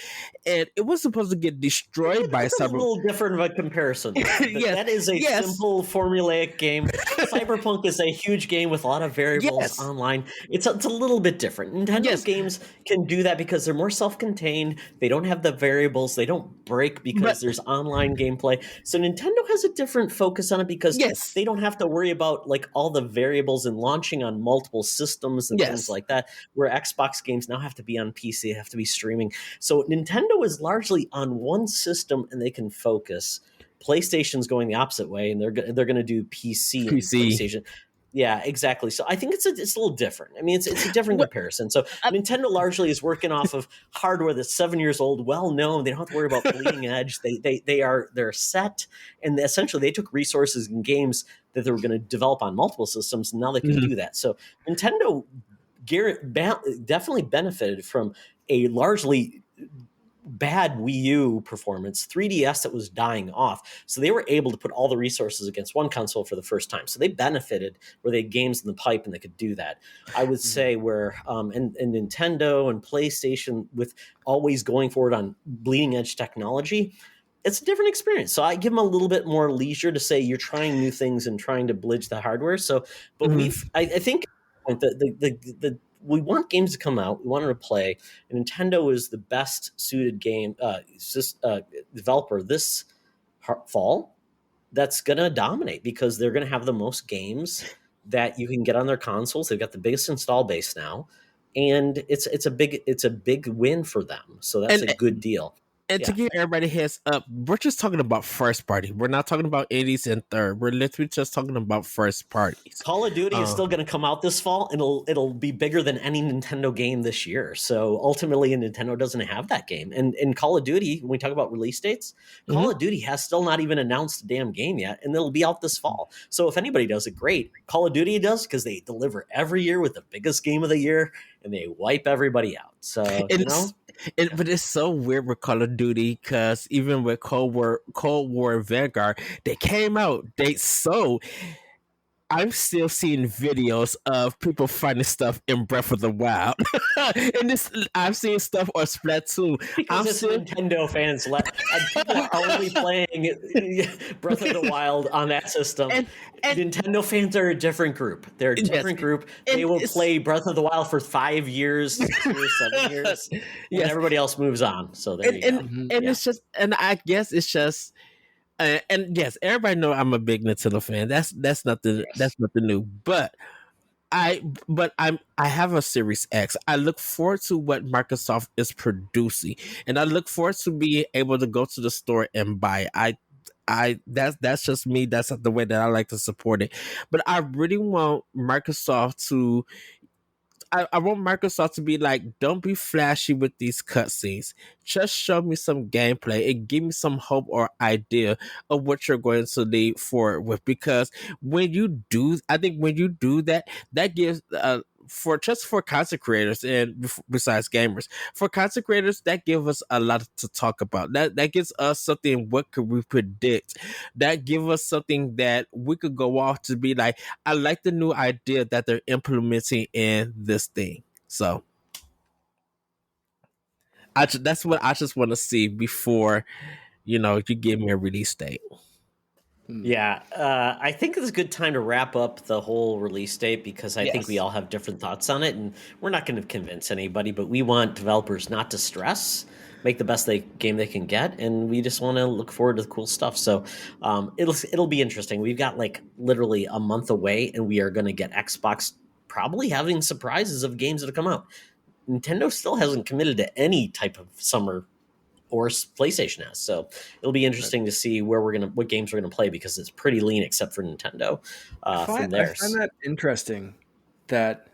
And it was supposed to get destroyed by Cyberpunk. A little different of a comparison. Yes. That is a simple formulaic game. Cyberpunk is a huge game with a lot of variables online. It's a little bit different. Nintendo games can do that because they're more self-contained. They don't have the variables. They don't break because there's online gameplay. So Nintendo has a different focus on it because they don't have to worry about like all the variables and launching on multiple systems and things like that, where Xbox games now have to be on PC, have to be streaming. So Nintendo is largely on one system and they can focus. PlayStation's going the opposite way, and they're going to do PC and PlayStation. Yeah, exactly. So I think it's a little different. I mean, it's a different comparison. So Nintendo largely is working off of hardware that's 7 years old, well known. They don't have to worry about bleeding edge. They're set, and essentially they took resources and games that they were going to develop on multiple systems, and now they can do that. So Nintendo definitely benefited from a largely bad Wii U performance, 3DS that was dying off. So they were able to put all the resources against one console for the first time. So they benefited where they had games in the pipe and they could do that. I would say where and Nintendo and PlayStation, with always going forward on bleeding edge technology, it's a different experience. So I give them a little bit more leisure to say you're trying new things and trying to bridge the hardware. So, but I think point. We want games to come out. We want them to play. And Nintendo is the best suited game developer this fall that's going to dominate because they're going to have the most games that you can get on their consoles. They've got the biggest install base now, and it's a big win for them. So that's a good deal. And to give everybody heads up, we're just talking about first party. We're not talking about indies and third. We're literally just talking about first parties. Call of Duty is still going to come out this fall, and it'll be bigger than any Nintendo game this year. So ultimately, Nintendo doesn't have that game. And in Call of Duty, when we talk about release dates, Call of Duty has still not even announced a damn game yet, and it'll be out this fall. So if anybody does it, great. Call of Duty does because they deliver every year with the biggest game of the year, and they wipe everybody out. So but it's so weird with Call of Duty because even with Cold War Vanguard, they came out. I'm still seeing videos of people finding stuff in Breath of the Wild, and I've seen stuff on Splatoon. Because Nintendo fans people are only playing Breath of the Wild on that system. And Nintendo fans are a different group. They're a different group. They will play Breath of the Wild for 5 years, 6 years, 7 years, and everybody else moves on. So there you go. And it's just, and I guess it's just. And yes, everybody know I'm a big Nintendo fan. That's nothing new. But I have a Series X. I look forward to what Microsoft is producing, and I look forward to being able to go to the store and buy it. That's just me. That's the way that I like to support it. But I really want Microsoft to. I want Microsoft to be like, don't be flashy with these cutscenes. Just show me some gameplay and give me some hope or idea of what you're going to lead forward with. Because when you do that, that gives for content creators and besides gamers, for content creators, that gives us a lot to talk about. That gives us something. What could we predict? That gives us something that we could go off to be like, I like the new idea that they're implementing in this thing. So that's what I just want to see before, you give me a release date. Yeah, I think it's a good time to wrap up the whole release date because I think we all have different thoughts on it, and we're not going to convince anybody, but we want developers not to stress, make the best game they can get, and we just want to look forward to the cool stuff. So it'll be interesting. We've got like literally a month away, and we are going to get Xbox probably having surprises of games that have come out. Nintendo still hasn't committed to any type of summer or PlayStation has. So it'll be interesting to see what games we're gonna play because it's pretty lean except for Nintendo from theirs. I find that interesting that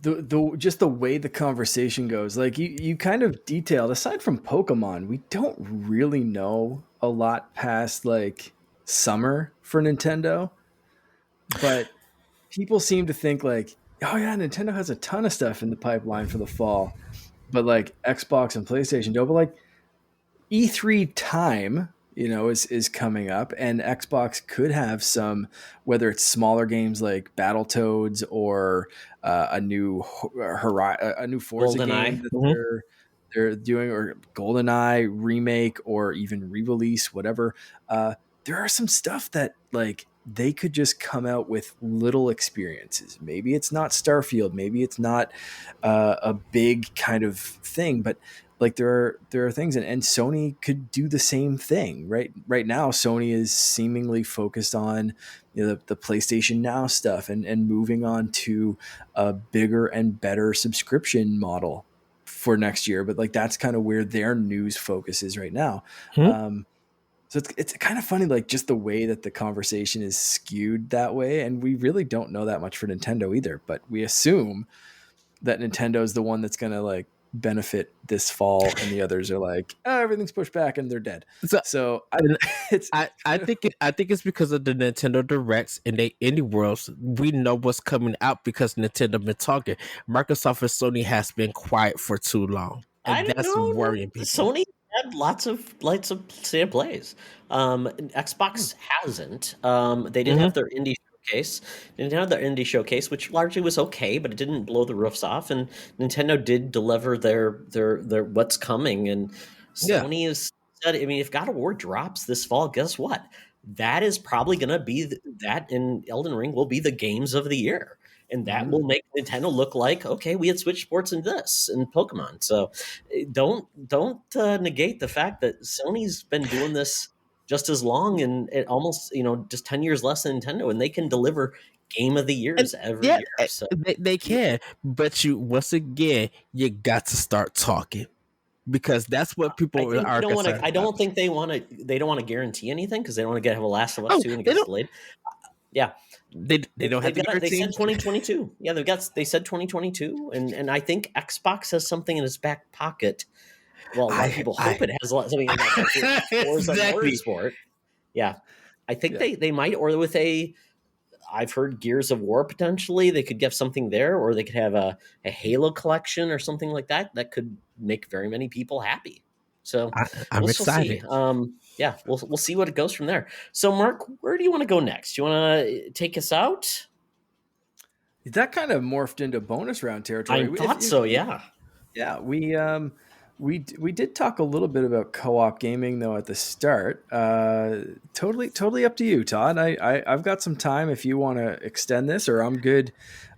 just the way the conversation goes, like you kind of detailed, aside from Pokemon, we don't really know a lot past like summer for Nintendo, but people seem to think like, oh yeah, Nintendo has a ton of stuff in the pipeline for the fall. But like Xbox and PlayStation don't. But like E3 time, is coming up, and Xbox could have some, whether it's smaller games like Battletoads or a new Forza game that they're doing, or GoldenEye remake, or even re-release, whatever. There are some stuff that like they could just come out with little experiences. Maybe it's not Starfield, maybe it's not a big kind of thing, but like there are things, and Sony could do the same thing. Right now, Sony is seemingly focused on the PlayStation Now stuff and moving on to a bigger and better subscription model for next year. But like that's kind of where their news focus is right now. So it's kind of funny, like just the way that the conversation is skewed that way. And we really don't know that much for Nintendo either, but we assume that Nintendo is the one that's going to like benefit this fall, and the others are like, oh, everything's pushed back and they're dead. So I think it's because of the Nintendo Directs and the indie worlds. We know what's coming out because Nintendo been talking. Microsoft and Sony has been quiet for too long, and that's worrying people. Sony had lots of state of plays. Xbox hasn't. They did have their indie showcase. Nintendo had their indie showcase, which largely was okay, but it didn't blow the roofs off. And Nintendo did deliver their what's coming. And Sony has said, I mean, if God of War drops this fall, guess what? that is probably going to be that, and Elden Ring will be the games of the year. And that will make Nintendo look like, okay, we had Switch sports in this and Pokemon. So don't negate the fact that Sony's been doing this just as long, and it almost, just 10 years less than Nintendo, and they can deliver game of the years every year. So they can, but once again, you got to start talking, because that's what people are concerned. I don't think they want to. They don't want to guarantee anything because they don't want to have a Last of Us 2 and it gets delayed. Yeah, they don't have to guarantee. They said 2022. Yeah, they said 2022, and I think Xbox has something in its back pocket. Well, a lot of people hope it has something in its back pocket. Exactly. Motorsport. Yeah, I think they might, or with I've heard Gears of War potentially. They could get something there, or they could have a Halo collection or something like that. That could make very many people happy. So I'm excited. Yeah, we'll see what it goes from there. So, Mark, where do you want to go next? Do you want to take us out? That kind of morphed into bonus round territory. I thought so. Yeah. Yeah, we did talk a little bit about co-op gaming though at the start. Totally up to you, Todd. I've got some time if you want to extend this, or I'm good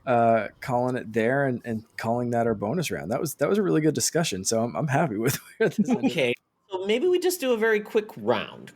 calling it there and calling that our bonus round. That was a really good discussion, so I'm happy with where this ended. Okay, so maybe we just do a very quick round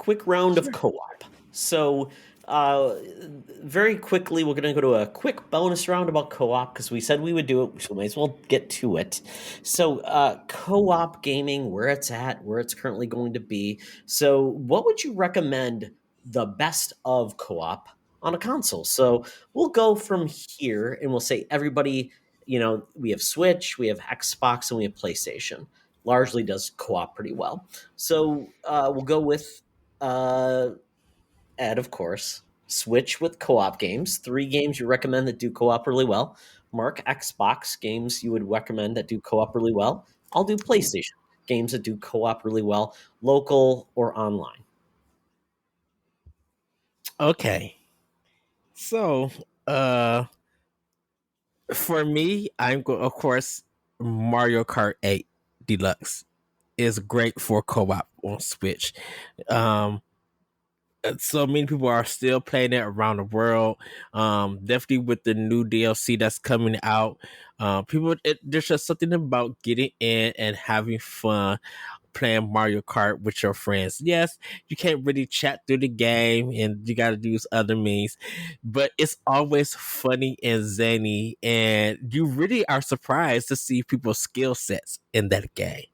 of co-op. So very quickly, we're going to go to a quick bonus round about co-op because we said we would do it, so we may as well get to it. So co-op gaming, where it's at, where it's currently going to be. So what would you recommend the best of co-op on a console? So we'll go from here and we'll say everybody, we have Switch, we have Xbox, and we have PlayStation. Largely does co-op pretty well. So we'll go with Ed, of course. Switch with co-op games. 3 games you recommend that do co-op really well. Mark, Xbox games you would recommend that do co-op really well. I'll do PlayStation games that do co-op really well, local or online. Okay. So, for me, of course, Mario Kart 8 Deluxe is great for co-op on Switch. So many people are still playing it around the world. Definitely with the new DLC that's coming out. There's just something about getting in and having fun playing Mario Kart with your friends. Yes, you can't really chat through the game and you got to use other means, but it's always funny and zany, and you really are surprised to see people's skill sets in that game.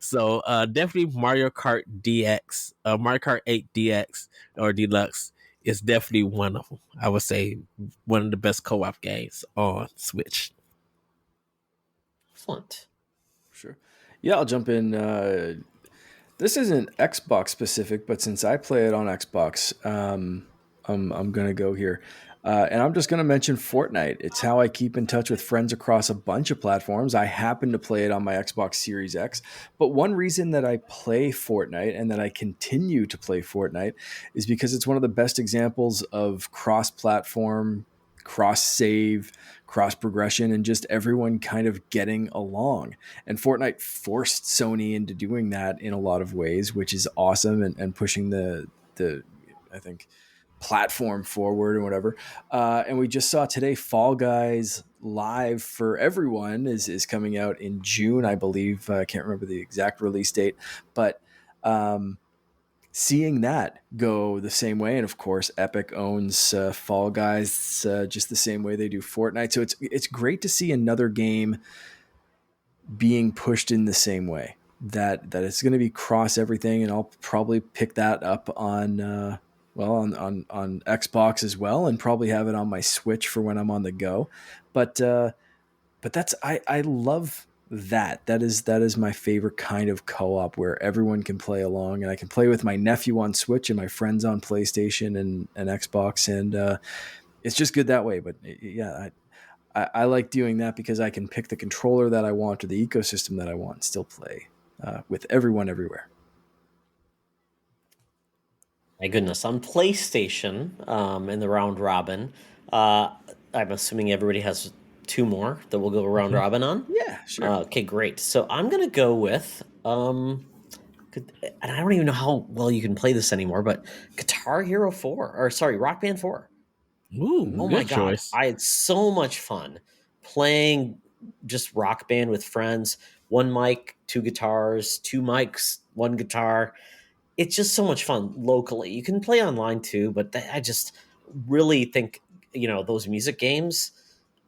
So definitely Mario Kart 8 DX or Deluxe is definitely one of them. I would say one of the best co-op games on Switch. Excellent. Sure. Yeah, I'll jump in. This isn't Xbox specific, but since I play it on Xbox, I'm gonna go here. And I'm just going to mention Fortnite. It's how I keep in touch with friends across a bunch of platforms. I happen to play it on my Xbox Series X. But one reason that I play Fortnite and that I continue to play Fortnite is because it's one of the best examples of cross-platform, cross-save, cross-progression, and just everyone kind of getting along. And Fortnite forced Sony into doing that in a lot of ways, which is awesome, and pushing the I think, platform forward or whatever. And we just saw today Fall Guys Live for everyone is coming out in June, I believe. I can't remember the exact release date, but seeing that go the same way, and of course Epic owns Fall Guys just the same way they do Fortnite. So it's great to see another game being pushed in the same way. That it's going to be cross everything, and I'll probably pick that up on on Xbox as well, and probably have it on my Switch for when I'm on the go. But that's I love that. That is my favorite kind of co-op, where everyone can play along, and I can play with my nephew on Switch and my friends on PlayStation and Xbox, and it's just good that way. But yeah, I like doing that because I can pick the controller that I want or the ecosystem that I want and still play with everyone everywhere. My goodness, on PlayStation, in the round robin, I'm assuming everybody has 2 more that we'll go round robin on. Yeah, sure. Okay, great. So I'm gonna go with and I don't even know how well you can play this anymore, but Guitar Hero 4, or sorry, Rock Band 4. Ooh, Oh my good God. choice. I had so much fun playing just Rock Band with friends. One mic, two guitars, two mics, one guitar. It's just so much fun locally. You can play online too, but I just really think, those music games,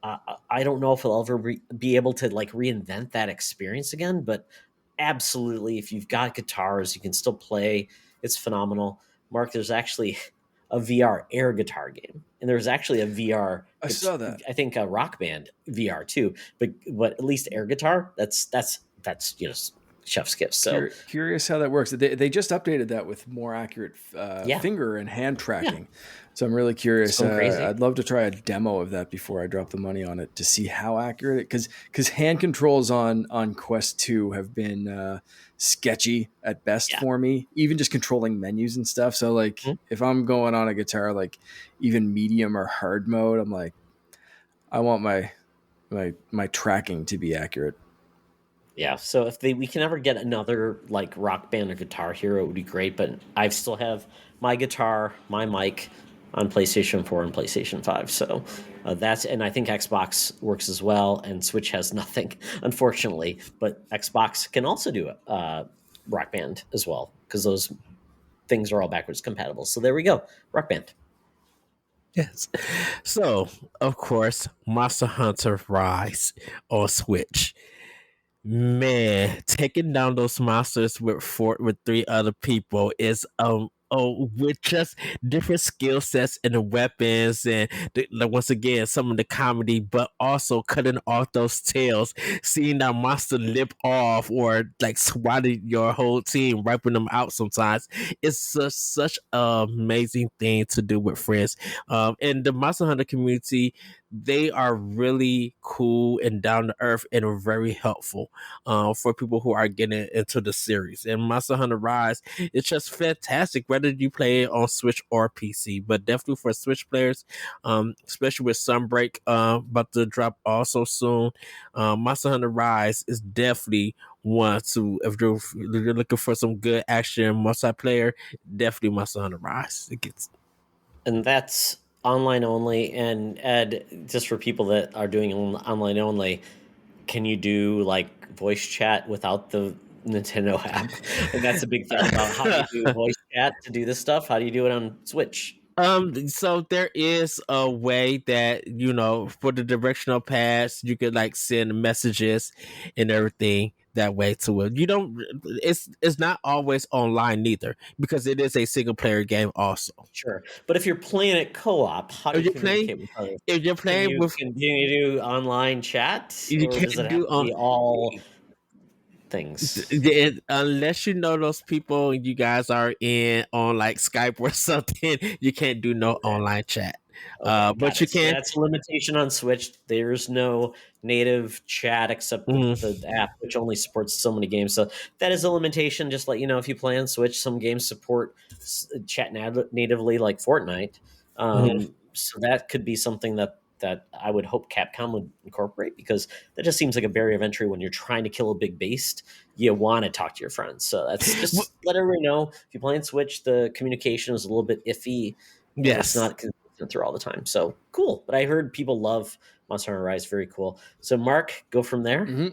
I don't know if I'll ever be able to like reinvent that experience again, but absolutely, if you've got guitars, you can still play. It's phenomenal. Mark, there's actually a VR air guitar game, and there's actually a VR. I saw that. I think a Rock Band VR too, but at least air guitar. That's chef's kiss. So Curious how that works. They just updated that with more accurate yeah, finger and hand yeah, tracking. So I'm really it's curious. going crazy. I'd love to try a demo of that before I drop the money on it to see how accurate it. Because hand controls on Quest 2 have been sketchy at best Yeah. for me. Even just controlling menus and stuff. So like if I'm going on a guitar, like even medium or hard mode, I'm like, I want my tracking to be accurate. Yeah, so if we can ever get another like Rock Band or Guitar Hero, it would be great. But I still have my guitar, my mic on PlayStation 4 and PlayStation 5. So and I think Xbox works as well, and Switch has nothing, unfortunately. But Xbox can also do it, Rock Band as well, because those things are all backwards compatible. So there we go, Rock Band. Yes. So, of course, Monster Hunter Rise on Switch. Man, taking down those monsters with three other people is with just different skill sets and the weapons and once again some of the comedy, but also cutting off those tails, seeing that monster lip off or like swatting your whole team, wiping them out. Sometimes it's such an amazing thing to do with friends. And the Monster Hunter community, they are really cool and down to earth and are very helpful for people who are getting into the series. And Monster Hunter Rise, it's just fantastic, whether you play it on Switch or PC. But definitely for Switch players, especially with Sunbreak about to drop also soon, Monster Hunter Rise is definitely one to, if you're looking for some good action multiplayer, definitely Monster Hunter Rise. And that's online only. And Ed, just for people that are doing online only, can you do like voice chat without the Nintendo app? And that's a big thing about how do you do voice chat to do this stuff. How do you do it on Switch? So there is a way that, for the directional pads, you could like send messages and everything that way to it. It's not always online neither, because it is a single player game also. Sure, but if you're playing it co-op, how do you communicate with others? If you're playing with, can you do online chat, you or does it can't have do to be all things? unless you know those people and you guys are in on like Skype or something, you can't do no online chat. Okay, But you So can. that's a limitation on Switch. There's no native chat except the app, which only supports so many games. So that is a limitation. Just let you know, if you play on Switch, some games support chat natively, like Fortnite. So that could be something that I would hope Capcom would incorporate, because that just seems like a barrier of entry when you're trying to kill a big beast. You want to talk to your friends. So that's just let everyone know, if you play on Switch, the communication is a little bit iffy. Yes. It's not consistent through all the time. So cool. But I heard people love Monster Hunter Rise. Very cool. So Mark, go from there.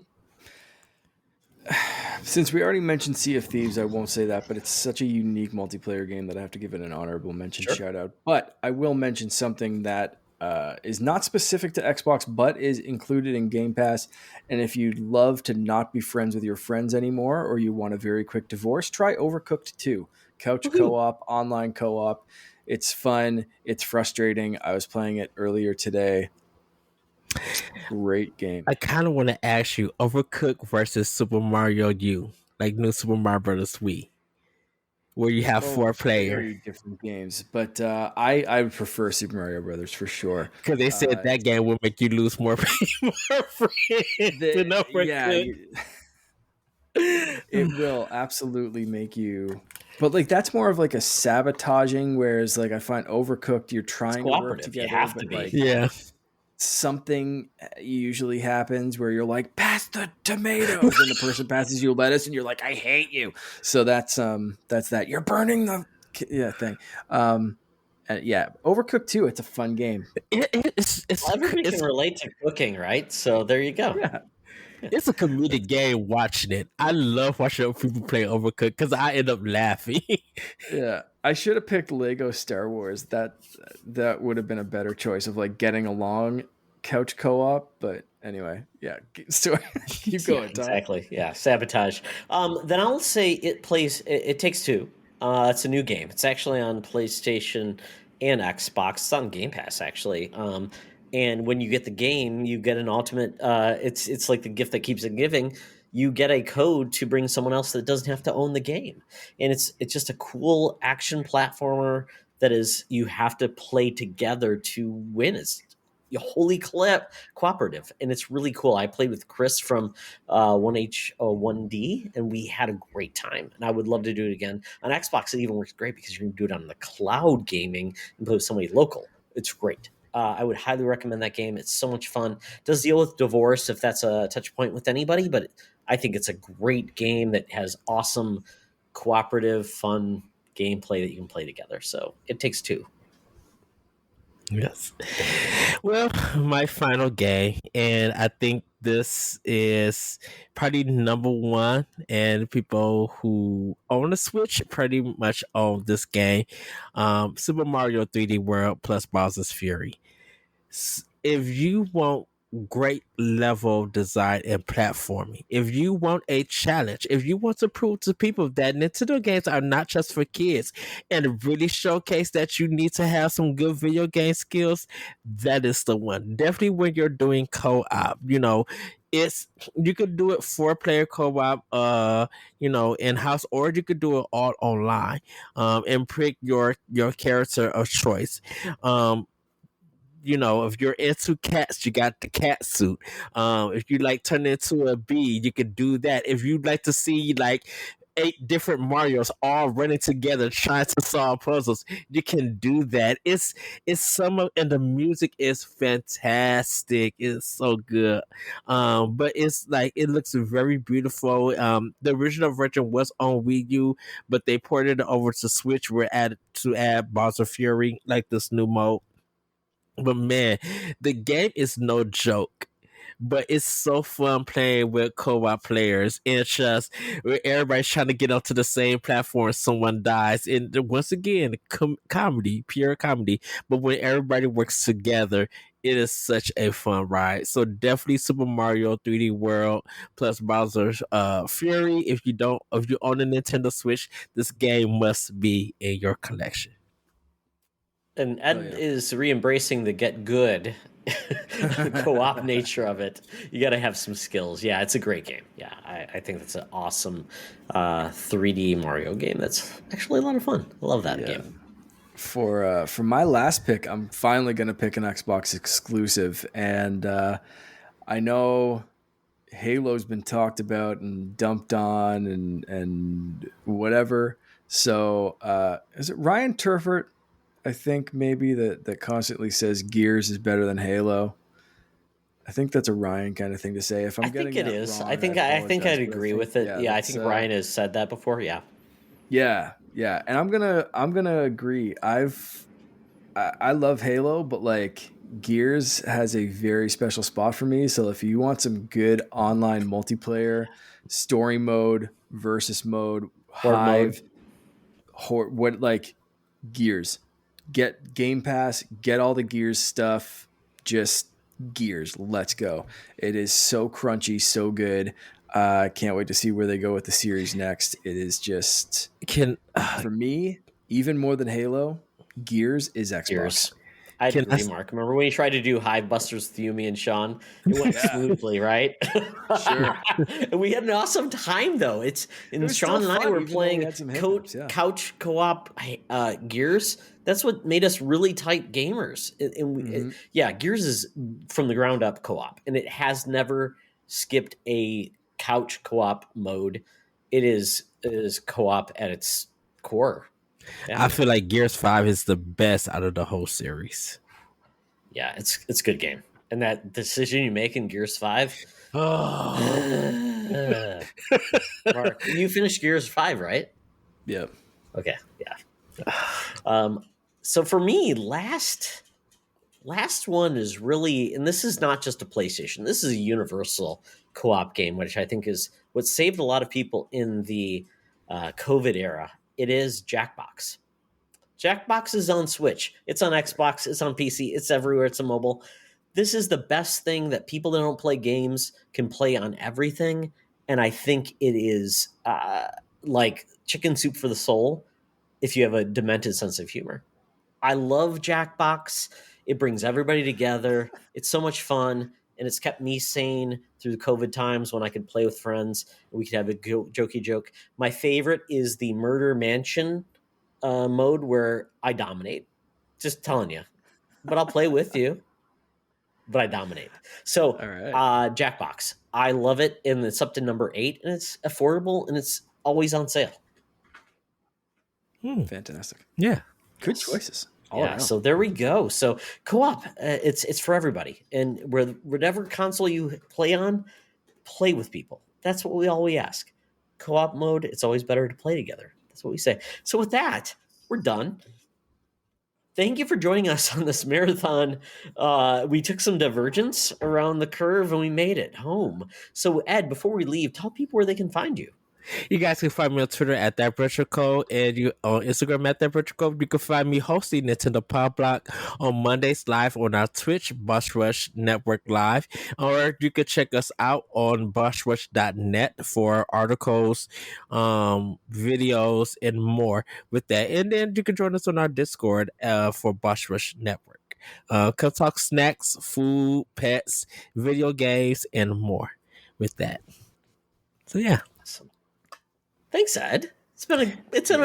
Since we already mentioned Sea of Thieves, I won't say that, but it's such a unique multiplayer game that I have to give it an honorable mention shout out. But I will mention something that is not specific to Xbox, but is included in Game Pass. And if you'd love to not be friends with your friends anymore, or you want a very quick divorce, try Overcooked 2. Couch co-op, online co-op. It's fun. It's frustrating. I was playing it earlier today. Great game. I kind of want to ask you, Overcooked versus Super Mario U, like New Super Mario Brothers Wii, where you have 4 players. Very different games, but I would prefer Super Mario Brothers for sure. Because they said that game will make you lose more friends. It will absolutely make you. But like that's more of like a sabotaging, whereas like I find Overcooked, you're trying to work together. You have to be. Yeah. something usually happens where you're like, pass the tomatoes, and the person passes you lettuce, and you're like, I hate you. So that's that. You're burning the thing. Yeah, Overcooked 2. It's a fun game. Everybody can relate to cooking, right? So there you go. Yeah. It's a comedic game watching it. I love watching other people play Overcooked because I end up laughing. Yeah, I should have picked Lego Star Wars. That would have been a better choice of like getting along couch co-op. But anyway, yeah. So keep going, Tom. Exactly. Yeah, sabotage. Then I'll say It Takes Two. It's a new game. It's actually on PlayStation and Xbox. It's on Game Pass actually. And when you get the game, you get an ultimate. It's like the gift that keeps on giving. You get a code to bring someone else that doesn't have to own the game, and it's just a cool action platformer that is you have to play together to win. It's holy clip cooperative, and it's really cool. I played with Chris from 1H1D, and we had a great time. And I would love to do it again on Xbox. It even works great because you can do it on the cloud gaming and play with somebody local. It's great. I would highly recommend that game. It's so much fun. Does deal with divorce if that's a touch point with anybody, but I think it's a great game that has awesome cooperative, fun gameplay that you can play together. So It Takes Two. Yes. Well, my final game, and I think this is probably number one, and people who own a Switch pretty much own this game. Super Mario 3D World plus Bowser's Fury. If you want great level design and platforming, if you want a challenge, if you want to prove to people that Nintendo games are not just for kids and really showcase that you need to have some good video game skills, that is the one. Definitely when you're doing co-op, you could do it 4-player co-op, in-house, or you could do it all online, and pick your character of choice. If you're into cats, you got the cat suit. If you like turn into a bee, you could do that. If you'd like to see like 8 different Marios all running together trying to solve puzzles, you can do that. And the music is fantastic. It's so good. But it's like it looks very beautiful. The original version was on Wii U, but they ported it over to Switch to add Bowser Fury, like this new mode. But man, the game is no joke. But it's so fun playing with co-op players and just where everybody's trying to get onto the same platform. Someone dies, and once again, comedy, pure comedy. But when everybody works together, it is such a fun ride. So definitely Super Mario 3D World plus Bowser's Fury. If you own a Nintendo Switch, this game must be in your collection. And Ed is re-embracing the get good co-op nature of it. You got to have some skills. Yeah, it's a great game. Yeah, I think that's an awesome 3D Mario game. That's actually a lot of fun. I love that game. For my last pick, I'm finally going to pick an Xbox exclusive. And I know Halo's been talked about and dumped on and whatever. So is it Ryan Turfert? I think maybe that constantly says Gears is better than Halo. I think that's a Ryan kind of thing to say. If I'm getting it is, wrong, I think I'd agree with it. Yeah, I think Ryan has said that before. Yeah, and I'm gonna agree. I love Halo, but like Gears has a very special spot for me. So if you want some good online multiplayer, story mode, versus mode, Hive, Gears. Get Game Pass, get all the Gears stuff, just Gears. Let's go. It is so crunchy, so good. Can't wait to see where they go with the series next. It is just for me, even more than Halo, Gears is Xbox. Gears. I agree, Mark. Remember when you tried to do Hive Busters with Yomi and Sean? It went smoothly, right? Sure. And we had an awesome time, though. Sean and I were playing couch co-op Gears. That's what made us really tight gamers. Gears is from the ground up co-op, and it has never skipped a couch co-op mode. It is co-op at its core. Yeah. I feel like Gears 5 is the best out of the whole series. Yeah, it's a good game. And that decision you make in Gears 5. Oh. Mark, you finished Gears 5, right? Yep. Okay, yeah. So for me, last one is really, and this is not just a PlayStation. This is a universal co-op game, which I think is what saved a lot of people in the COVID era. It is Jackbox. Jackbox is on Switch. It's on Xbox. It's on PC. It's everywhere. It's on mobile. This is the best thing that people that don't play games can play on everything. And I think it is like chicken soup for the soul if you have a demented sense of humor. I love Jackbox. It brings everybody together. It's so much fun. And it's kept me sane through the COVID times when I could play with friends and we could have a jokey joke. My favorite is the Murder Mansion mode where I dominate. Just telling you. But I'll play with you. But I dominate. So, All right. Jackbox. I love it. And it's up to number 8. And it's affordable. And it's always on sale. Fantastic. Yeah. Good choices. All Yeah, around. so there we go. So co-op, it's for everybody, and whatever console you play on, play with people. That's what we ask. Co-op mode, it's always better to play together. That's what we say. So with that, we're done. Thank you for joining us on this marathon. We took some divergence around the curve and we made it home. So Ed, before we leave, tell people where they can find you. You guys can find me on Twitter at that virtual code, and you on Instagram at that virtual code. You can find me hosting Nintendo Power Block on Mondays live on our Twitch Boss Rush Network Live, or you can check us out on bossrush.net for articles, videos, and more with that. And then you can join us on our Discord for Boss Rush Network. Come talk snacks, food, pets, video games, and more with that. So yeah. Awesome. Thanks, Ed. It's been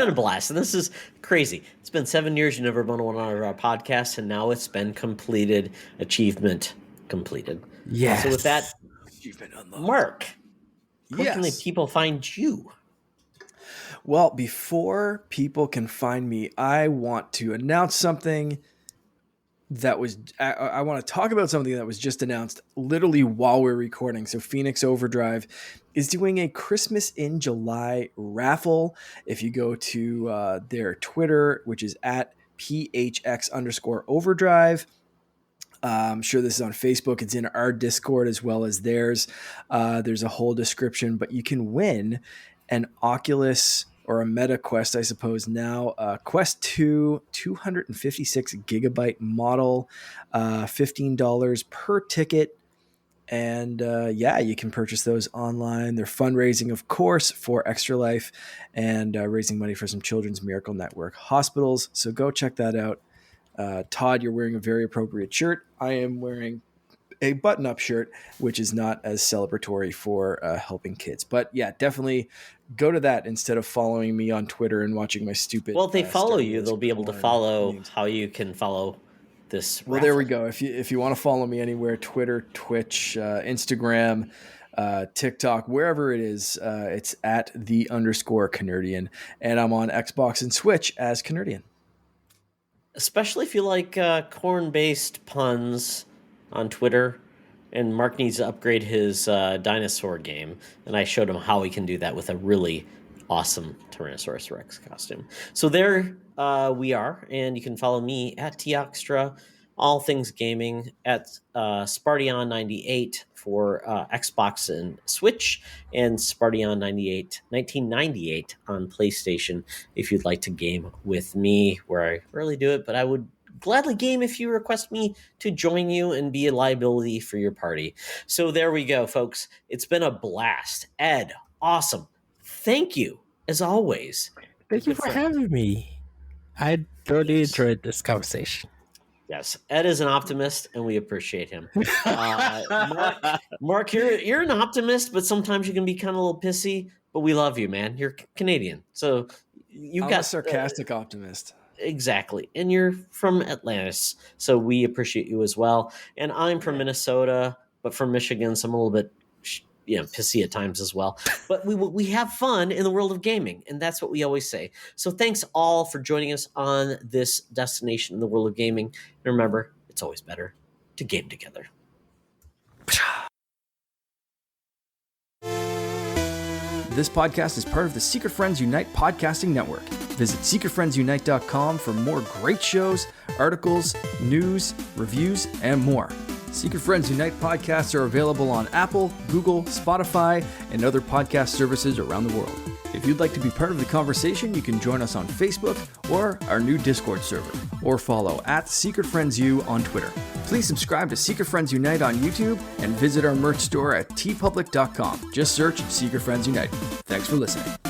a blast, and this is crazy. It's been 7 years. You never been on one of our podcasts, and now it's been completed. Achievement completed. Yes. So with that, Mark, where can the Yes. people find you? Well, before people can find me, I want to announce something that was I want to talk about something that was just announced literally while we're recording. So Phoenix Overdrive is doing a Christmas in July raffle. If you go to their Twitter, which is at PHX_overdrive. I'm sure this is on Facebook. It's in our Discord as well as theirs. There's a whole description, but you can win an Oculus or a Meta Quest, I suppose now, Quest 2 256 gigabyte model, $15 per ticket. And you can purchase those online. They're fundraising, of course, for Extra Life and raising money for some Children's Miracle Network hospitals. So go check that out. Todd, you're wearing a very appropriate shirt. I am wearing a button-up shirt, which is not as celebratory for helping kids. But yeah, definitely go to that instead of following me on Twitter and watching my stupid. Well, if they follow Star you, Wars they'll be able to porn follow memes. how you can follow this. Well, there we go. If you want to follow me anywhere, Twitter, Twitch, Instagram, TikTok, wherever it is, it's at @the_Canardian, and I'm on Xbox and Switch as Canardian. Especially if you like corn-based puns on Twitter. And Mark needs to upgrade his dinosaur game. And I showed him how he can do that with a really awesome Tyrannosaurus Rex costume. So there we are. And you can follow me at Teoxtra, all things gaming, at Spartion98 for Xbox and Switch, and Spartion1998 on PlayStation if you'd like to game with me, where I rarely do it, but I would gladly game if you request me to join you and be a liability for your party. So there we go, folks. It's been a blast. Ed, awesome. Thank you, as always. Thank you for having me. I thoroughly enjoyed this conversation. Yes, Ed is an optimist, and we appreciate him. Mark, you're an optimist, but sometimes you can be kind of a little pissy. But we love you, man. You're Canadian, so I'm a sarcastic optimist. Exactly. And you're from Atlantis, so we appreciate you as well. And I'm from Minnesota, but from Michigan, so I'm a little bit pissy at times as well. But we have fun in the world of gaming, and that's what we always say. So thanks all for joining us on this destination in the world of gaming. And remember, it's always better to game together. This podcast is part of the Secret Friends Unite podcasting network. Visit secretfriendsunite.com for more great shows, articles, news, reviews, and more. Secret Friends Unite podcasts are available on Apple, Google, Spotify, and other podcast services around the world. If you'd like to be part of the conversation, you can join us on Facebook or our new Discord server, or follow @SecretFriendsU on Twitter. Please subscribe to Secret Friends Unite on YouTube and visit our merch store at tpublic.com. Just search Secret Friends Unite. Thanks for listening.